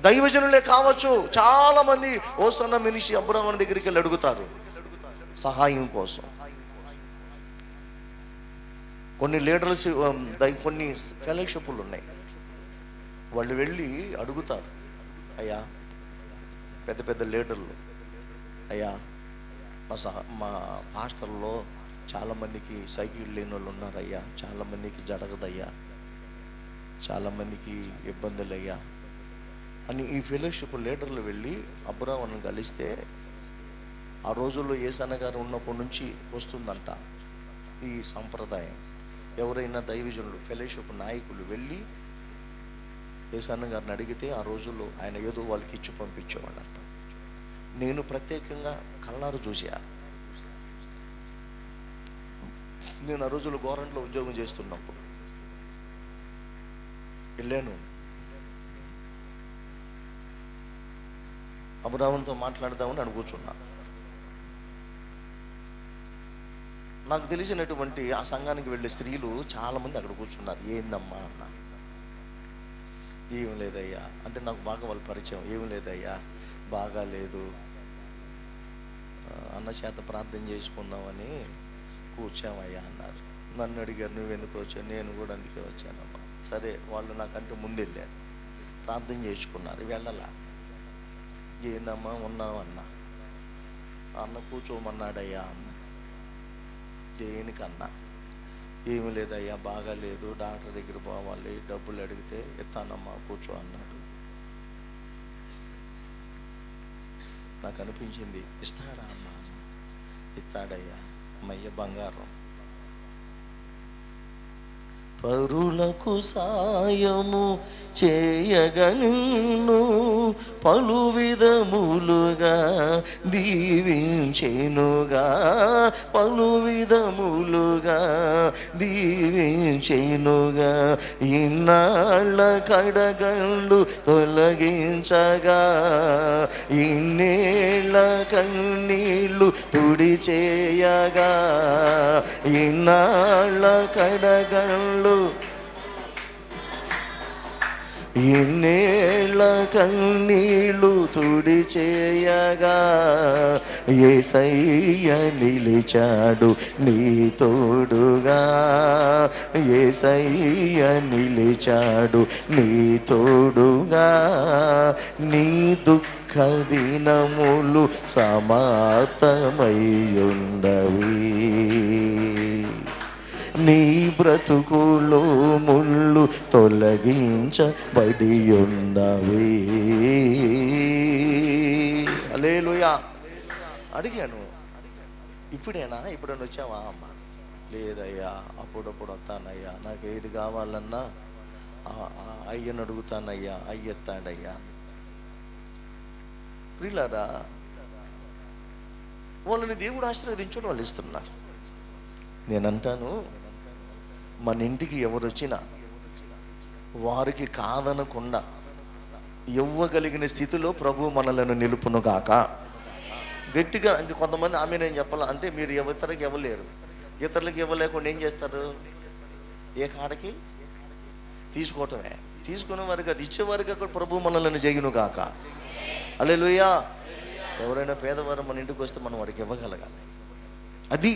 దైవజనులే కావచ్చు, చాలా మంది ఓసన్న మినిషి అబ్రాహ్మణ దగ్గరికి వెళ్ళి అడుగుతారు సహాయం కోసం. కొన్ని లీడర్స్, కొన్ని ఫెలోషిప్లు ఉన్నాయి, వాళ్ళు వెళ్ళి అడుగుతారు, అయ్యా పెద్ద పెద్ద లీడర్లు, అయ్యా మా హాస్టల్లో చాలామందికి సైకిల్ లేని వాళ్ళు ఉన్నారయ్యా, చాలామందికి జరగదయ్యా, చాలామందికి ఇబ్బందులయ్యా అని ఈ ఫెలోషిప్ లీడర్లు వెళ్ళి అబ్రాహ్మణ్ని కలిస్తే, ఆ రోజుల్లో యేసన్న గారు ఉన్నప్పటి నుంచి వస్తుందంట ఈ సంప్రదాయం. ఎవరైనా దైవజనులు, ఫెలోషిప్ నాయకులు వెళ్ళి యేసన్న గారిని అడిగితే ఆ రోజుల్లో ఆయన ఏదో వాళ్ళకి ఇచ్చి పంపించేవాడంట. నేను ప్రత్యేకంగా కళ్ళారు చూసా. నేను ఆ రోజుల్లో గవర్నమెంట్లో ఉద్యోగం చేస్తున్నప్పుడు వెళ్ళాను. అబ్రాహ్మణ్తో మాట్లాడదామని అని కూర్చున్నా. నాకు తెలిసినటువంటి ఆ సంఘానికి వెళ్ళే స్త్రీలు చాలామంది అక్కడ కూర్చున్నారు. ఏందమ్మా అన్న. ఏం లేదయ్యా అంటే నాకు బాగా వాళ్ళ పరిచయం. ఏం లేదయ్యా బాగా లేదు, అన్న చేత ప్రార్థన చేసుకుందామని కూర్చామయ్యా అన్నారు. నన్ను అడిగారు నువ్వు ఎందుకు వచ్చావు? నేను కూడా అందుకే వచ్చానమ్మా. సరే, వాళ్ళు నాకంటే ముందు వెళ్ళారు, ప్రార్థన చేసుకున్నారు, వెళ్ళలా. ఏందమ్మా ఉన్నామన్నా. అన్న కూర్చోమన్నాడయ్యా అన్న. దేనికన్నా? ఏమి లేదయ్యా బాగా లేదు, డాక్టర్ దగ్గర పోవాలి, డబ్బులు అడిగితే ఇస్తానమ్మా కూర్చో అన్నాడు. నాకు అనిపించింది, ఇస్తాడా అమ్మ? ఇస్తాడయ్యా, అమ్మయ్య బంగారం. పరులకు సాయము చేయగను పలు విధములుగా దీవించెనుగా, పలు విధములుగా దీవించెనుగా. ఇన్నాళ్ళ కడగండ్లు తొలగించగా, ఇన్నేళ్ళ కన్నీళ్ళు తుడి చేయగా, ఇన్నాళ్ళ కడగండ్లు ఇన్నేళ్ళ కన్నీళ్ళు తుడి చేయగా, యేసయ్య నిలిచాడు నీ తోడుగా, యేసయ్య నిలిచాడు నీ తోడుగా. నీ దుఃఖ దినములు సమాప్తమయ్యుండవి, నీ బ్రతుకులో ముళ్ళు తొలగించబడి ఉన్నవి. హల్లెలూయా. అడిగాను, ఇప్పుడేనా? ఇప్పుడైనా వచ్చావా అమ్మ? లేదయ్యా, అప్పుడప్పుడు వస్తానయ్యా, నాకు ఏది కావాలన్నా అయ్యను అడుగుతానయ్యా, అయ్యెత్తాడయ్యా. ప్రియులారా, వాళ్ళని దేవుడు ఆశీర్వదించుని వాళ్ళు ఇస్తున్నారు. నేనంటాను, మన ఇంటికి ఎవరు వచ్చినా వారికి కాదనకుండా ఇవ్వగలిగిన స్థితిలో ప్రభు మనలను నిలుపును గాక. గట్టిగా ఇంక కొంతమంది ఆమె నేను చెప్పాల అంటే మీరు ఇతరులకు ఇవ్వలేరు. ఇతరులకు ఇవ్వలేకుండా ఏం చేస్తారు? ఏ కాడకి తీసుకోవటమే. తీసుకునే వారికి అది ఇచ్చేవారికి అక్కడ ప్రభు మనలను జయును గాక. హల్లెలూయా. ఎవరైనా పేదవారు మన ఇంటికి వస్తే మనం వారికి ఇవ్వగలగాలి. అది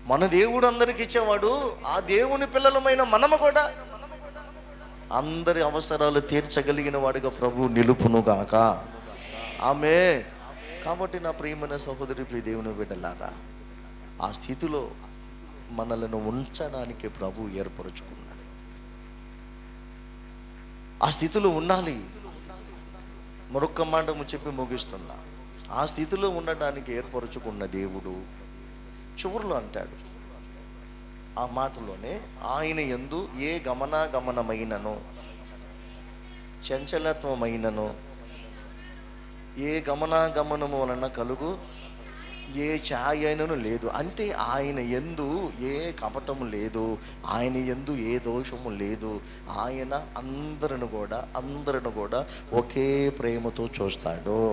మన దేవుడు అందరికి ఇచ్చేవాడు. ఆ దేవుని పిల్లలమైన మనము కూడా అందరి అవసరాలు తీర్చగలిగిన వాడిగా ప్రభు నిలుపును గాక. ఆమె. కాబట్టి నా ప్రియమైన సహోదరి, ప్రియ దేవుని బిడ్డలారా, ఆ స్థితిలో మనలను ఉంచడానికి ప్రభు ఏర్పరచుకున్నాడు. ఆ స్థితిలో ఉండాలి. మరొక్క మాట చెప్పి ముగిస్తున్నా. ఆ స్థితిలో ఉండడానికి ఏర్పరచుకున్న దేవుడు చివరిలో అంటాడు, ఆ మాటలోనే, ఆయన యందు ఏ గమనాగమనమైనను చంచలత్వమైనను ఏ గమనాగమనము వలన కలుగు ఏ ఛాయను లేదు. అంటే ఆయన యందు ఏ కపటము లేదు, ఆయన యందు ఏ దోషము లేదు. ఆయన అందరిని కూడా ఒకే ప్రేమతో చూస్తాడు.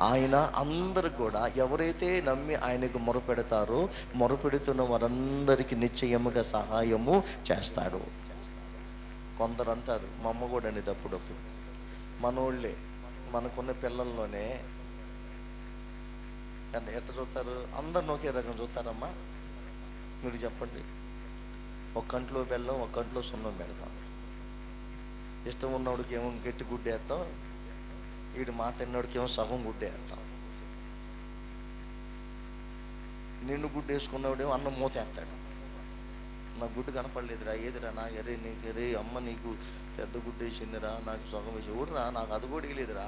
ఆయన అందరికి కూడా ఎవరైతే నమ్మి ఆయనకు మొరపెడతారో మొరపెడుతున్న వారందరికీ నిశ్చయముగా సహాయము చేస్తాడు. కొందరు అంటారు, మా అమ్మ కూడా అనేది అప్పుడప్పుడు, మనోళ్ళే మనకున్న పిల్లల్లోనే అంటే ఎట్లా చూస్తారు? అందరిని ఒకే రకం చూస్తారమ్మా. మీరు చెప్పండి. ఒక కంట్లో బెల్లం, ఒక కంట్లో సున్నం పెడతాం. ఇష్టం ఉన్నవాడికి ఏమో గట్టి గుడ్డేస్తాం, వీడి మాట విన్నోడికి ఏమో సగం గుడ్డేస్తాం. నిన్ను గుడ్డు వేసుకున్నవాడేమో అన్నం మూతేస్తాడు. నా గుడ్డు కనపడలేదురా, ఏదిరా నా ఎరే నీకు, ఎరే అమ్మ నీకు పెద్ద గుడ్డు వేసిందిరా, నాకు సగం వేసి ఊడరా, నాకు అది కూడా వేయలేదురా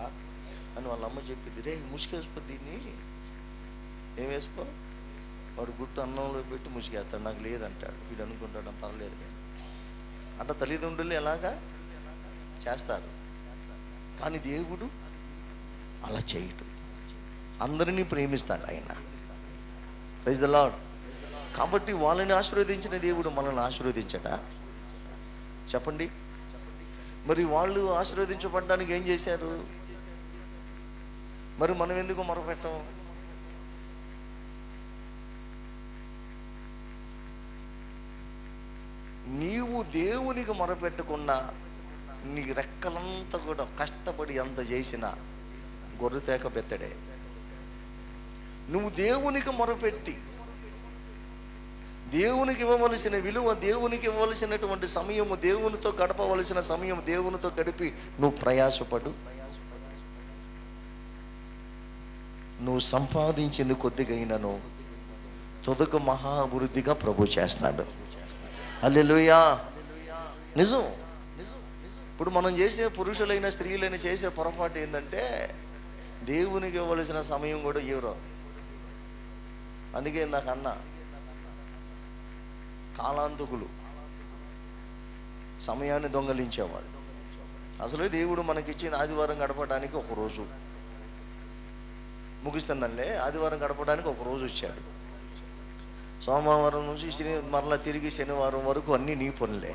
అని వాళ్ళ అమ్మ చెప్పింది. రే ముసుకేసుకో, దీన్ని ఏం వేసుకో. వాడు గుట్టు అన్నంలో పెట్టి ముసుగేస్తాడు, నాకు లేదంటాడు. వీడు అనుకుంటాడు పర్లేదు అంటే. తల్లిదండ్రులు ఎలాగా చేస్తారు, కానీ దేవుడు అలా చేయడు. అందరినీ ప్రేమిస్తాడు ఆయన. Praise the lord. కాబట్టి వాళ్ళని ఆశీర్వదించిన దేవుడు మనల్ని ఆశీర్వదించడా? చెప్పండి. మరి వాళ్ళు ఆశీర్వదించబడడానికి ఏం చేశారు? మరి మనం ఎందుకు మొరపెట్టాం? నువ్వు దేవునికి మొరపెట్టకుండా నీ రెక్కలంతా కూడా కష్టపడి ఎంత చేసినా గొర్రెతేక బెత్తడే. నువ్వు దేవునికి మొరపెట్టి దేవునికి ఇవ్వవలసిన విలువ, దేవునికి ఇవ్వవలసినటువంటి సమయము, దేవునితో గడపవలసిన సమయం దేవునితో గడిపి నువ్వు ప్రయాసపడు. నువ్వు సంపాదించింది కొద్దిగైనను తుదకు మహా అభివృద్ధిగా ప్రభు చేస్తాడు. హల్లెలూయా. నిజం. ఇప్పుడు మనం చేసే పురుషులైన స్త్రీలైన చేసే పొరపాటు ఏంటంటే దేవునికి ఇవ్వవలసిన సమయం కూడా ఇవ్వరు. అందుకే నాకన్నా కాలాంతకులు, సమయాన్ని దొంగలించేవాళ్ళు. అసలు దేవుడు మనకిచ్చింది ఆదివారం గడపడానికి ఒక రోజు, ముగిస్తున్నానులే, ఆదివారం గడపడానికి ఒక రోజు ఇచ్చాడు. సోమవారం నుంచి మరలా తిరిగి శనివారం వరకు అన్నీ నీ పనులే.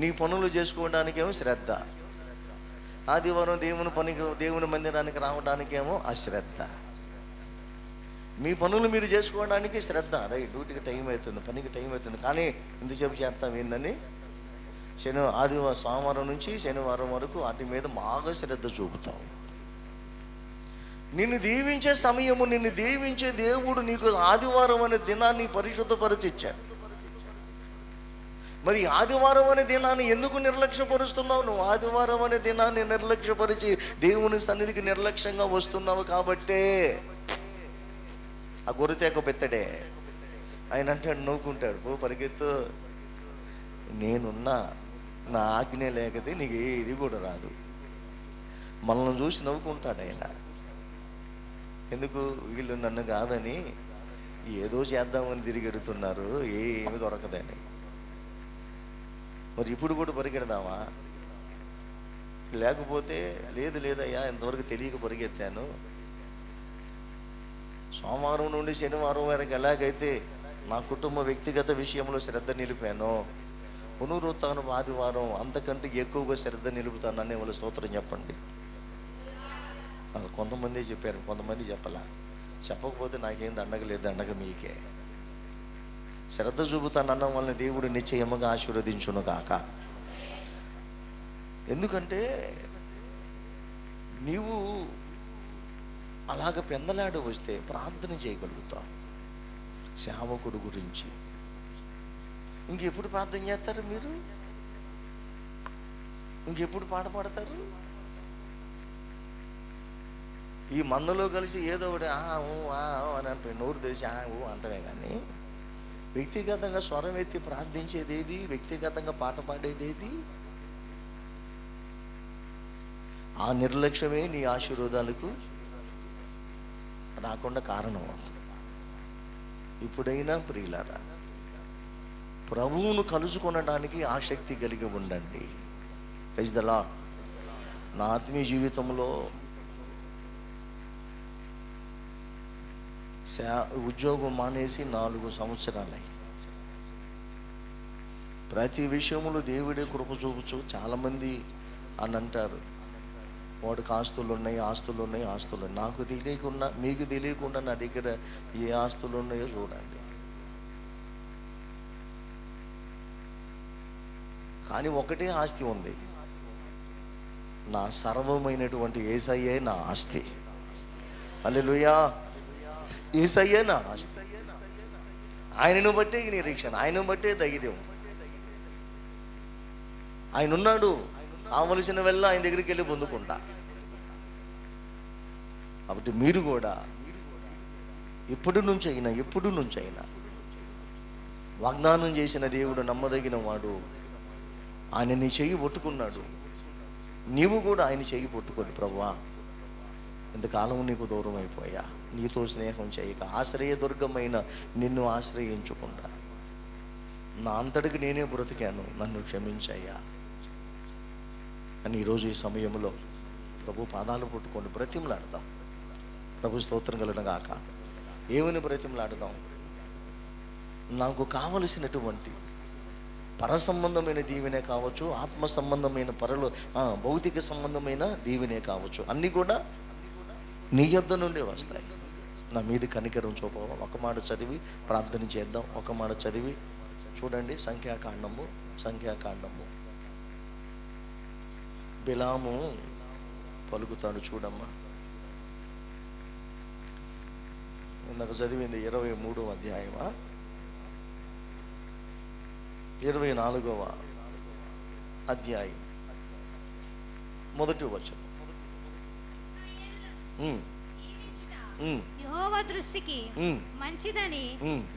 నీ పనులు చేసుకోవడానికేమో శ్రద్ధ, ఆదివారం దేవుని మందిరానికి రావడానికేమో అశ్రద్ధ. మీ పనులు మీరు చేసుకోవడానికి శ్రద్ధ, రైట్, డ్యూటీకి టైం అవుతుంది, పనికి టైం అవుతుంది, కానీ ఇంతసేపు చేస్తాం ఏందని సోమవారం నుంచి శనివారం వరకు వాటి మీద బాగా శ్రద్ధ చూపుతాం. నిన్ను దీవించే సమయము, నిన్ను దీవించే దేవుడు నీకు ఆదివారం అనే దినాన్ని పరిశుద్ధపరిచిచ్చాడు. మరి ఆదివారం అనే దినాన్ని ఎందుకు నిర్లక్ష్యపరుస్తున్నావు? నువ్వు ఆదివారం అనే దినాన్ని నిర్లక్ష్యపరిచి దేవుని సన్నిధికి నిర్లక్ష్యంగా వస్తున్నావు కాబట్టే ఆ గొర్రెతేక బెత్తడే. ఆయన అంటాడు, నవ్వుకుంటాడు, పో పరిగెత్తు, నేనున్నా, నా ఆజ్ఞ లేకపోతే నీకు ఏది కూడా రాదు. మనల్ని చూసి నవ్వుకుంటాడు ఆయన. ఎందుకు? వీళ్ళు నన్ను కాదని ఏదో చేద్దామని తిరిగెడుతున్నారు, ఏమి దొరకదని. మరి ఇప్పుడు కూడా పరిగెడదామా? లేకపోతే లేదయ్యా, ఇంతవరకు తెలియక పరిగెత్తాను, సోమవారం నుండి శనివారం వరకు ఎలాగైతే నా కుటుంబ వ్యక్తిగత విషయంలో శ్రద్ధ నిలిపానో, పునరుత్థానం ఆదివారం అంతకంటే ఎక్కువగా శ్రద్ధ నిలుపుతానని వాళ్ళ స్తోత్రం చెప్పండి. అది కొంతమంది చెప్పారు, కొంతమంది చెప్పలా. చెప్పకపోతే నాకేం దండగలేదు, దండగ మీకే. శ్రద్ధ చూపుతానన్న వాళ్ళని దేవుడు నిశ్చయముగా ఆశీర్వదించును గాక. ఎందుకంటే నీవు అలాగ పెందలాడు వస్తే ప్రార్థన చేయగలుగుతావు. సేవకుడు గురించి ఇంకెప్పుడు ప్రార్థన చేస్తారు మీరు? ఇంకెప్పుడు పాట పాడతారు? ఈ మందలో కలిసి ఏదో ఒకటి అని అంటే నోరు తెరిచి అంటమే కానీ వ్యక్తిగతంగా స్వరం ఎత్తి ప్రార్థించేది ఏది? వ్యక్తిగతంగా పాట పాడేది ఏది? ఆ నిర్లక్ష్యమే నీ ఆశీర్వాదాలకు రాకుండా కారణం అవుతుంది. ఇప్పుడైనా ప్రియులారా, ప్రభువును కలుసుకొనడానికి ఆసక్తి కలిగి ఉండండి. Praise the lord. నా ఆత్మీయ జీవితంలో ఉద్యోగం మానేసి 4 సంవత్సరాలై ప్రతి విషయంలో దేవుడే కృప చూపుచు. చాలామంది అని అంటారు, వాడికి ఆస్తులు ఉన్నాయి. నాకు తెలియకుండా, మీకు తెలియకుండా నా దగ్గర ఏ ఆస్తులు ఉన్నాయో చూడండి. కానీ ఒకటే ఆస్తి ఉంది, నా సర్వమైనటువంటి యేసయ్యే నా ఆస్తి. హల్లెలూయా. యేసయ్యే నా ఆస్తి. ఆయనను బట్టే నిరీక్షణ, ఆయనను బట్టే ధైర్యం. ఆయన ఉన్నాడు, కావలసిన వెళ్ళ ఆయన దగ్గరికి వెళ్ళి పొందుకుంటా. కాబట్టి మీరు కూడా ఎప్పుడు నుంచైనా వాగ్దానం చేసిన దేవుడు నమ్మదగిన వాడు. ఆయన నీ చెయ్యి పట్టుకున్నాడు, నీవు కూడా ఆయన చెయ్యి పట్టుకొని, ప్రభువా ఇంతకాలం నీకు దూరం అయిపోయా, నీతో స్నేహం చేయక ఆశ్రయదుర్గమైన నిన్ను ఆశ్రయించుకుంటా, నా అంతటికి నేనే బ్రతికాను, నన్ను క్షమించయ్యా అని ఈరోజు ఈ సమయంలో ప్రభు పాదాలు పట్టుకొని బ్రతిమలాడదాం. ప్రభు స్తోత్రం కలుగును గాక. ఏమని బ్రతిమలాడదాం? నాకు కావలసినటువంటి పర సంబంధమైన దీవెనే కావచ్చు, ఆత్మ సంబంధమైన భౌతిక సంబంధమైన దీవెనే కావచ్చు, అన్నీ కూడా నీ యొద్ద నుండి వస్తాయి. నా మీద కనికరం చూపవా? ఒక మాట చదివి ప్రార్థన చేద్దాం. ఒక మాట చదివి చూడండి, సంఖ్యాకాండము బిలాము పలుకుతాడు చూడమ్మా. ఇందాక చదివింది 23వ అధ్యాయమా, 24వ అధ్యాయం మొదటి వచనం. యెహోవా దృష్టికి మంచిదని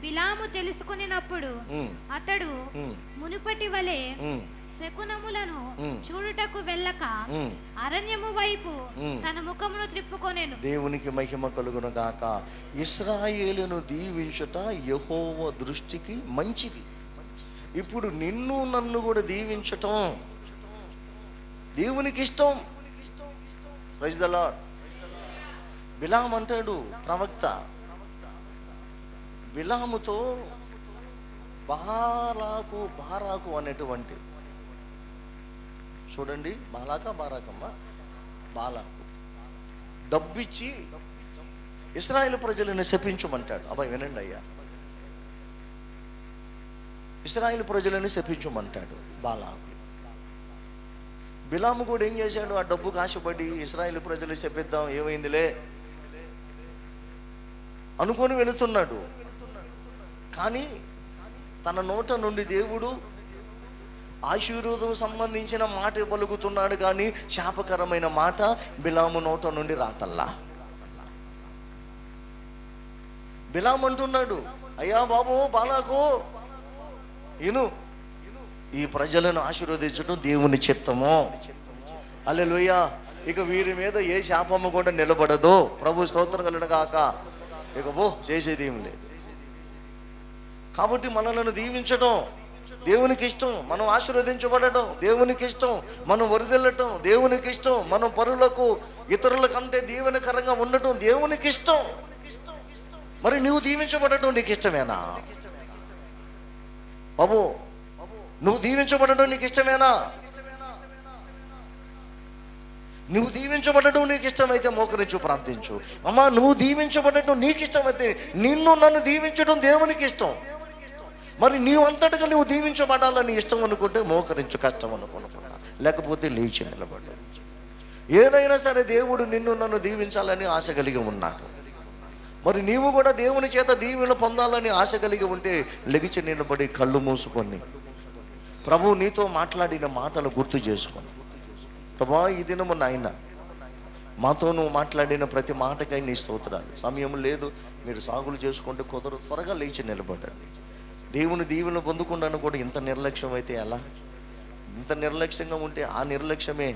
బిలాము తెలుసుకున్నప్పుడు అతడు మునుపటి వలె శకునములను చూడుటకు వెళ్ళక అరణ్యము వైపు తన ముఖమును త్రిప్పుకొనెను. దేవునికి మహిమ కలుగును గాక. ఇశ్రాయేలును దీవించుట యెహోవా దృష్టికి మంచిది. ఇప్పుడు నిన్ను నన్ను కూడా దీవించటం దేవునికి ఇష్టం. Praise the lord. బిలాం అంటాడు ప్రవక్త, బిలాముతో బారాకు అనేటువంటి, చూడండి, బారాకమ్మ డబ్బిచ్చి ఇశ్రాయేలు ప్రజలను శపించమంటాడు. అబ్బాయి వినండి అయ్యా, ఇశ్రాయేలు ప్రజలను శపించమంటాడు బాలాకు. బిలాము కూడా ఏం చేశాడు? ఆ డబ్బుకు ఆశపడి ఇశ్రాయేలు ప్రజలు శపిద్దాం, ఏమైందిలే అనుకొని వెళుతున్నాడు. కానీ తన నోట నుండి దేవుడు ఆశీర్వాదం సంబంధించిన మాట పలుకుతున్నాడు, కానీ శాపకరమైన మాట బిలాము నోట నుండి రాటల్లా. బిలాము అంటున్నాడు, అయ్యా బాబు బాలాకు, ఈ ప్రజలను ఆశీర్వదించడం దేవుని చిత్తము. హల్లెలూయా. ఇక వీరి మీద ఏ శాపము కూడా నిలబడదు. ప్రభు స్తోత్రం కలుగును గాక. ఇక చేసేది ఏం లేదు. కాబట్టి మనలను దీవించడం దేవునికి ఇష్టం, మనం ఆశీర్వదించబడటం దేవునికి ఇష్టం, మనం వరిదిల్లటం దేవునికి ఇష్టం, మనం పరులకు ఇతరుల కంటే దీవెనకరంగా ఉండటం దేవునికి ఇష్టం. మరి నువ్వు దీవించబడటం నీకు ఇష్టమేనా బాబు? నువ్వు దీవించబడటం నీకు ఇష్టమేనా? నువ్వు దీవించబడటం నీకు ఇష్టమైతే మోకరించు, ప్రార్థించు. అమ్మా, నువ్వు దీవించబడటం నీకు ఇష్టమైతే నిన్ను నన్ను దీవించడం దేవునికి ఇష్టం. మరి నీవంతటగా నువ్వు దీవించబడాలని ఇష్టం అనుకుంటే మోకరించు, కష్టం అనుకున్నా, లేకపోతే లేచి నిలబడు. ఏదైనా సరే దేవుడు నిన్ను నన్ను దీవించాలని ఆశ కలిగి ఉన్నాడు. మరి నీవు కూడా దేవుని చేత దీవెన పొందాలని ఆశ కలిగి ఉంటే లెగిచి నిలబడి కళ్ళు మూసుకొని ప్రభు నీతో మాట్లాడిన మాటలు గుర్తు చేసుకొని, ప్రభా ఈ దినము నాయన మాతో నువ్వు మాట్లాడిన ప్రతి మాటకై నీ స్తోత్రాలు. సమయం లేదు, మీరు సాగులు చేసుకుంటే కుదరదు, త్వరగా లేచి నిలబడండి. దేవుని దీవెన పొందుకుంటాను కూడా ఇంత నిర్లక్ష్యం అయితే ఎలా? ఇంత నిర్లక్ష్యంగా ఉంటే ఆ నిర్లక్ష్యమే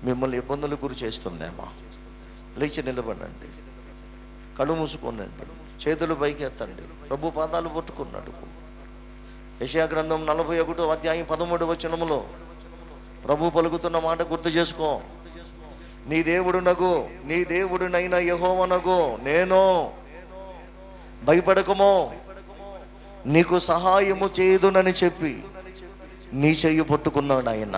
మిమ్మల్ని ఇబ్బందులు గురి చేస్తుందేమో. లేచి నిలబడండి, కళ్ళు మూసుకోనండి, చేతులు పైకి ఎత్తండి, ప్రభు పాదాలు పట్టుకున్నాడు. యెషయా గ్రంథం 41వ అధ్యాయం 13వ వచనములో ప్రభు పలుకుతున్న మాట గుర్తు చేసుకో. నీ దేవుడునైనా యెహోవానగు నేను, భయపడకమో, నీకు సహాయము చేయుదునని చెప్పి నీ చెయ్యి పట్టుకున్నాడు ఆయన.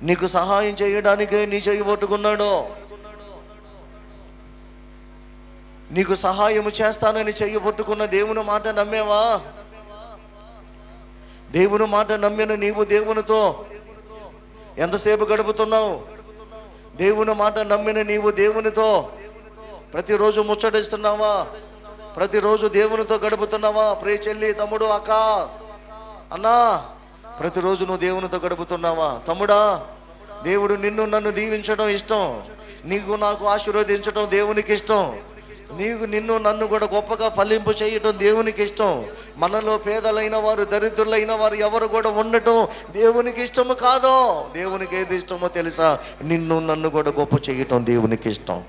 నీకు సహాయం చేయడానికే నీ చెయ్యి పట్టుకున్నాడు. నీకు సహాయము చేస్తానని చెయ్యి పట్టుకున్న దేవుని మాట నమ్మేవా? దేవుని మాట నమ్మిన నీవు దేవునితో ఎంతసేపు గడుపుతున్నావు? దేవుని మాట నమ్మిన నీవు దేవునితో ప్రతిరోజు ముచ్చటిస్తున్నావా? ప్రతిరోజు దేవునితో గడుపుతున్నావా? ప్రియ చెల్లి, తమ్ముడు, అక్క, అన్నా, ప్రతిరోజు నువ్వు దేవునితో గడుపుతున్నావా? తమ్ముడా, దేవుడు నిన్ను నన్ను దీవించడం ఇష్టం. నీకు నాకు ఆశీర్వదించడం దేవునికి ఇష్టం. నిన్ను నన్ను కూడా గొప్పగా ఫలింపు చేయటం దేవునికి ఇష్టం. మనలో పేదలైన వారు, దరిద్రులైన వారు ఎవరు కూడా ఉండటం దేవునికి ఇష్టము కాదు. దేవునికి ఏది ఇష్టమో తెలుసా? నిన్ను నన్ను కూడా గొప్ప చేయటం దేవునికి ఇష్టం.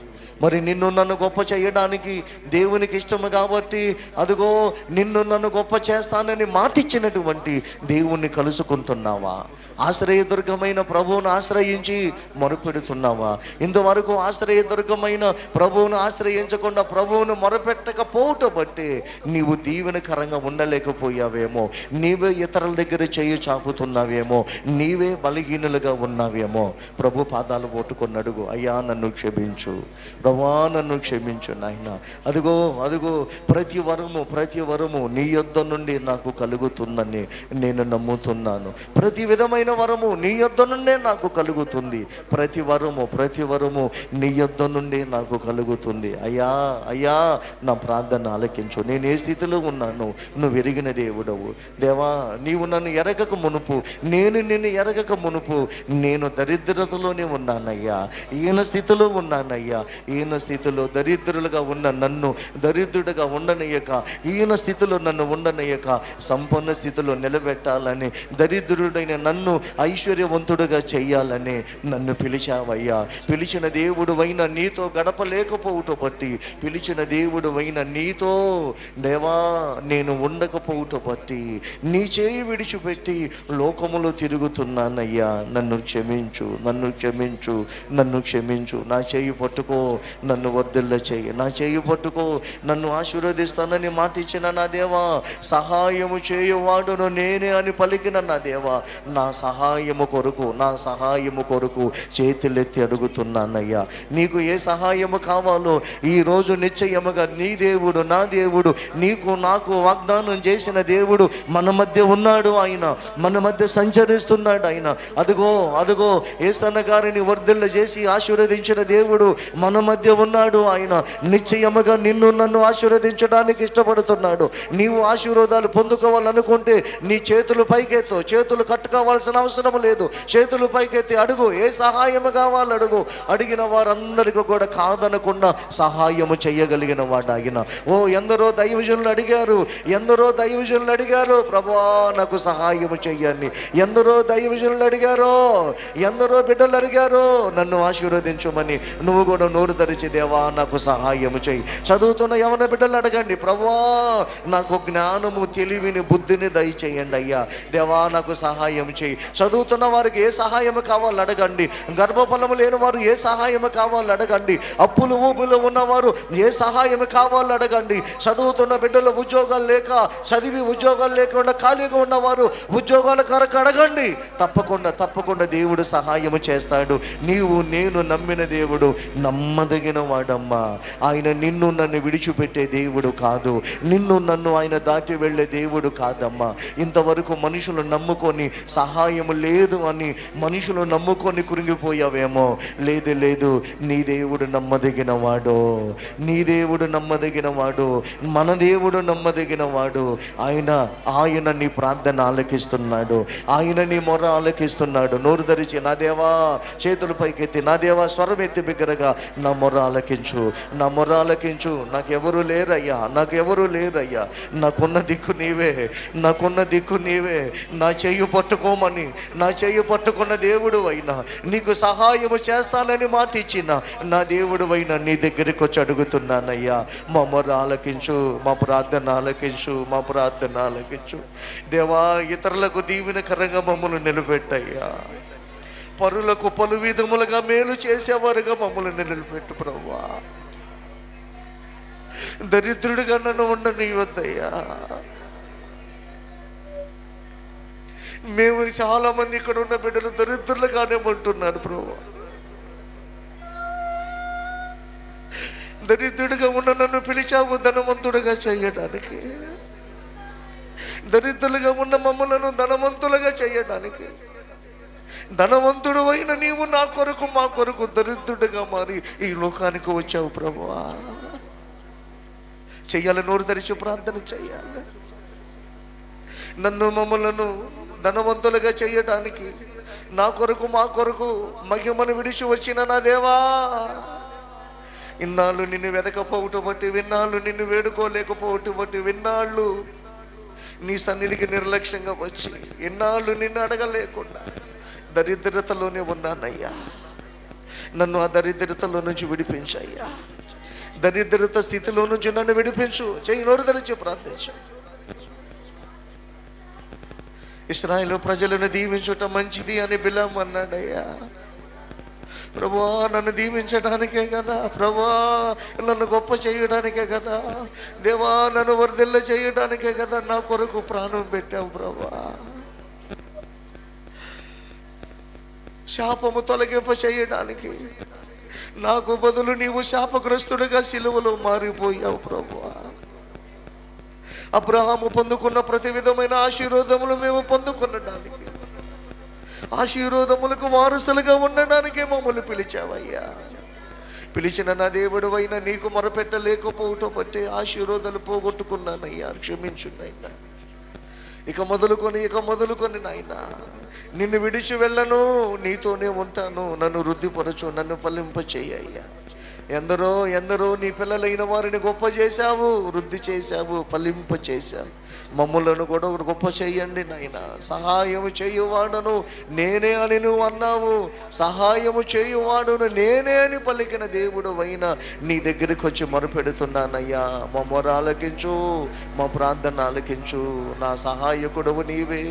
మరి నిన్ను నన్ను గొప్ప చేయడానికి దేవునికి ఇష్టము కాబట్టి అదిగో నిన్ను నన్ను గొప్ప చేస్తానని మాటిచ్చినటువంటి దేవుణ్ణి కలుసుకుంటున్నావా? ఆశ్రయదుర్గమైన ప్రభువును ఆశ్రయించి మొరపెడుతున్నావా? ఇంతవరకు ఆశ్రయదుర్గమైన ప్రభువును ఆశ్రయించకుండా ప్రభువును మొరపెట్టకపోవటం బట్టి నీవు దీవెనకరంగా ఉండలేకపోయావేమో, నీవే ఇతరుల దగ్గర చేయి చాపుతున్నావేమో, నీవే బలహీనులుగా ఉన్నావేమో. ప్రభు పాదాలు పట్టుకొని అడుగు, అయ్యా నన్ను క్షమించు ప్రభా నన్ను క్షమించు నాయన. అదిగో అదిగో ప్రతి వరము నీ యొద్ద నుండి నాకు కలుగుతుందని నేను నమ్ముతున్నాను. ప్రతి విధమైన వరము నీ యొద్ద నుండే నాకు కలుగుతుంది. ప్రతి వరము నీ యొద్ద నుండి నాకు కలుగుతుంది. అయ్యా అయ్యా నా ప్రార్థన ఆలకించు. నేను ఏ స్థితిలో ఉన్నాను నువ్వు ఎరిగిన దేవుడవు. దేవా నీవు నన్ను ఎరగక మునుపు, నేను నిన్ను ఎరగక మునుపు నేను దరిద్రతలోనే ఉన్నానయ్యా, ఈయన స్థితిలో ఉన్నానయ్యా. ఈయన స్థితిలో దరిద్రులుగా ఉన్న నన్ను దరిద్రుడిగా ఉండనయ్యక, ఈయన స్థితిలో నన్ను ఉండనయ్యక సంపన్న స్థితిలో నిలబెట్టాలని, దరిద్రుడైన నన్ను ఐశ్వర్యవంతుడుగా చెయ్యాలని నన్ను పిలిచావయ్యా. పిలిచిన దేవుడు అయిన నీతో గడపలేకపోవుట బట్టి, పిలిచిన దేవుడు అయిన నీతో దేవా నేను ఉండకపోవుట బట్టి, నీ చేయి విడిచిపెట్టి లోకములో తిరుగుతున్నానయ్యా. నన్ను క్షమించు, నన్ను క్షమించు, నన్ను క్షమించు. నా చేయి పట్టుకో, నన్ను వర్ధిల్ల చేయి. నా చేయి పట్టుకో, నన్ను ఆశీర్వదిస్తానని మాట ఇచ్చిన నా దేవా, సహాయము చేయువాడును నేనే అని పలికిన నా దేవా, నా సహాయము కొరకు చేతులెత్తి అడుగుతున్నానయ్యా. నీకు ఏ సహాయము కావాలో ఈరోజు నిశ్చయముగా నీ దేవుడు, నా దేవుడు, నీకు నాకు వాగ్దానం చేసిన దేవుడు మన మధ్య ఉన్నాడు. ఆయన మన మధ్య సంచరిస్తున్నాడు. ఆయన అదిగో యేసన్న గారిని వర్ధిల్ల చేసి ఆశీర్వదించిన దేవుడు మన మధ్య ఉన్నాడు. ఆయన నిశ్చయముగా నిన్ను నన్ను ఆశీర్వదించడానికి ఇష్టపడుతున్నాడు. నీవు ఆశీర్వాదాలు పొందుకోవాలనుకుంటే నీ చేతులు పైకెత్తు. చేతులు కట్టుకోవాల్సిన అవసరం లేదు. చేతులు పైకెత్తి అడుగు. ఏ సహాయము కావాలి అడుగు. అడిగిన వారందరికీ కూడా కాదనకుండా సహాయము చేయగలిగిన వాడు ఆయన. ఎందరో దైవజనులు అడిగారు ప్రభువా నాకు సహాయము చెయ్యండి. ఎందరో దైవజనులు అడిగారు, ఎందరో బిడ్డలు అడిగారు నన్ను ఆశీర్వదించమని. నువ్వు కూడా నోరు తెరిచి దేవా నాకు సహాయము చెయ్యి. చదువుతున్న యవన బిడ్డలు అడగండి, ప్రభువా నాకు జ్ఞానము, తెలివిని, బుద్ధిని దయచేయండి అయ్యా. దేవా నాకు సహాయం చెయ్యి. చదువుతున్న వారికి ఏ సహాయము కావాలో అడగండి. గర్భఫలము లేని వారు ఏ సహాయము కావాలో అడగండి. అప్పులు ఊపులు ఉన్నవారు ఏ సహాయం కావాలో అడగండి. చదువుతున్న బిడ్డలు ఉద్యోగాలు లేక, చదివి ఉద్యోగాలు లేకుండా ఖాళీగా ఉన్నవారు ఉద్యోగాల కొరకు అడగండి. తప్పకుండా దేవుడు సహాయము చేస్తాడు. నీవు నేను నమ్మిన దేవుడు నమ్మదగిన వాడమ్మా. ఆయన నిన్ను నన్ను విడిచిపెట్టే దేవుడు కాదు. నిన్ను నన్ను ఆయన దాటి వెళ్ళే దేవుడు కాదమ్మా. ఇంతవరకు మనుషులు నమ్ముకొని సహాయము లేదు అని మనుషులు నమ్ముకొని కురింగిపోయావేమో. లేదు, నీ దేవుడు నమ్మదగిన వాడు. నీ దేవుడు నమ్మదగిన వాడు. మన దేవుడు నమ్మదగిన వాడు. ఆయన నీ ప్రార్థన ఆలకిస్తున్నాడు. ఆయన నీ మొర ఆలకిస్తున్నాడు. నోరు ధరించి నా దేవా, చేతులు పైకెత్తి నా దేవా, స్వరం ఎత్తి బిగ్గరగా నా మొర ఆలకించు, నా మొర ఆలకించు. నాకెవరు లేరయ్యా. నాకున్న దిక్కు నీవే. నా చెయ్యి పట్టుకోమని, నా చెయ్యి పట్టుకున్న దేవుడు అయినా, నీకు సహాయము చేస్తానని మాట ఇచ్చిన నా దేవుడు అయినా నీ దగ్గరికి వచ్చి అడుగుతున్నానయ్యా. మా మొర ఆలకించు, మా ప్రార్థన ఆలకించు. దేవా ఇతరులకు దీవెనకరంగా మమ్మల్ని నిలబెట్టయ్యా. పరులకు పలు విధములుగా మేలు చేసేవారుగా మమ్మల్ని నిలబెట్టు ప్రభువా. దరిద్రుడిగా నన్ను ఉండనివ్వద్దయ్యా. మేము చాలా మంది ఇక్కడ ఉన్న బిడ్డలు దరిద్రులుగానే ఉంటున్నారు ప్రభువా. దరిద్రుడిగా ఉన్న నన్ను పిలిచావు ధనవంతుడిగా చేయడానికి. దరిద్రులుగా ఉన్న మమ్మలను ధనవంతులుగా చేయడానికి. ధనవంతుడు అయిన నీవు నా కొరకు, మా కొరకు దరిద్రుడిగా మారి ఈ లోకానికి వచ్చావు ప్రభువా. చెయ్యాలి, నోరు తెరిచి ప్రార్థన చెయ్యాలి. మమ్మలను ధనవంతులుగా చేయడానికి, నా కొరకు, మా కొరకు మహిమను విడిచి వచ్చిన నా దేవా, ఇన్నాళ్ళు నిన్ను వెదకపోవటం బట్టి, విన్నాళ్ళు నిన్ను వేడుకోలేకపోవటం బట్టి, విన్నాళ్ళు నీ సన్నిధికి నిర్లక్ష్యంగా వచ్చి, ఎన్నాళ్ళు నిన్ను అడగలేకుండా దరిద్రతలోనే ఉన్నానయ్యా. నన్ను ఆ దరిద్రతలో నుంచి విడిపించయ్యా. దరిద్రత స్థితిలో నుంచి నన్ను విడిపించు. చెయ్యి, నోరు తెరిచి ప్రార్థించు. ఇశ్రాయేలు ప్రజలను దీవించుట మంచిది అని బిలాము అన్నాడయ్యా. ప్రభువా నన్ను దీవించడానికే కదా, ప్రభువా నన్ను గొప్ప చేయడానికే కదా, దేవా నన్ను వర్ధిల్ల చేయడానికే కదా నా కొరకు ప్రాణం పెట్టావు ప్రభువా. శాపము తొలగింప చేయడానికి, నాకు బదులు నీవు శాపగ్రస్తుడిగా సిలువలో మారిపోయావు ప్రభువా. అబ్రహాము పొందుకున్న ప్రతి విధమైన ఆశీర్వాదములు మేము పొందుకునడానికి, ఆశీర్వాదములకు వారసులుగా ఉండడానికే మమ్మల్ని పిలిచావయ్యా. పిలిచిన నా దేవుడు అయినా నీకు మొరపెట్టలేకపోవటం బట్టి ఆశీర్వాదాలు పోగొట్టుకున్నానయ్యా. క్షమించునైనా. ఇక మొదలుకొని నాయన నిన్ను విడిచి వెళ్ళను, నీతోనే ఉంటాను. నన్ను వృద్ధిపరచు, నన్ను ఫలింపచేయ్యా. ఎందరో నీ పిల్లలైన వారిని గొప్ప చేశావు, వృద్ధి చేశావు, ఫలింప చేశావు. మమ్ములను కూడా గొప్ప చేయండి నాయన. సహాయము చేయువాడను నేనే అని నువ్వు అన్నావు. సహాయము చేయువాడును నేనే అని పలికిన దేవుడు అయినా నీ దగ్గరికి వచ్చి మొరపెడుతున్నానయ్యా. మా మొర ఆలకించు, మా ప్రార్థన ఆలకించు. నా సహాయకుడవు నీవే.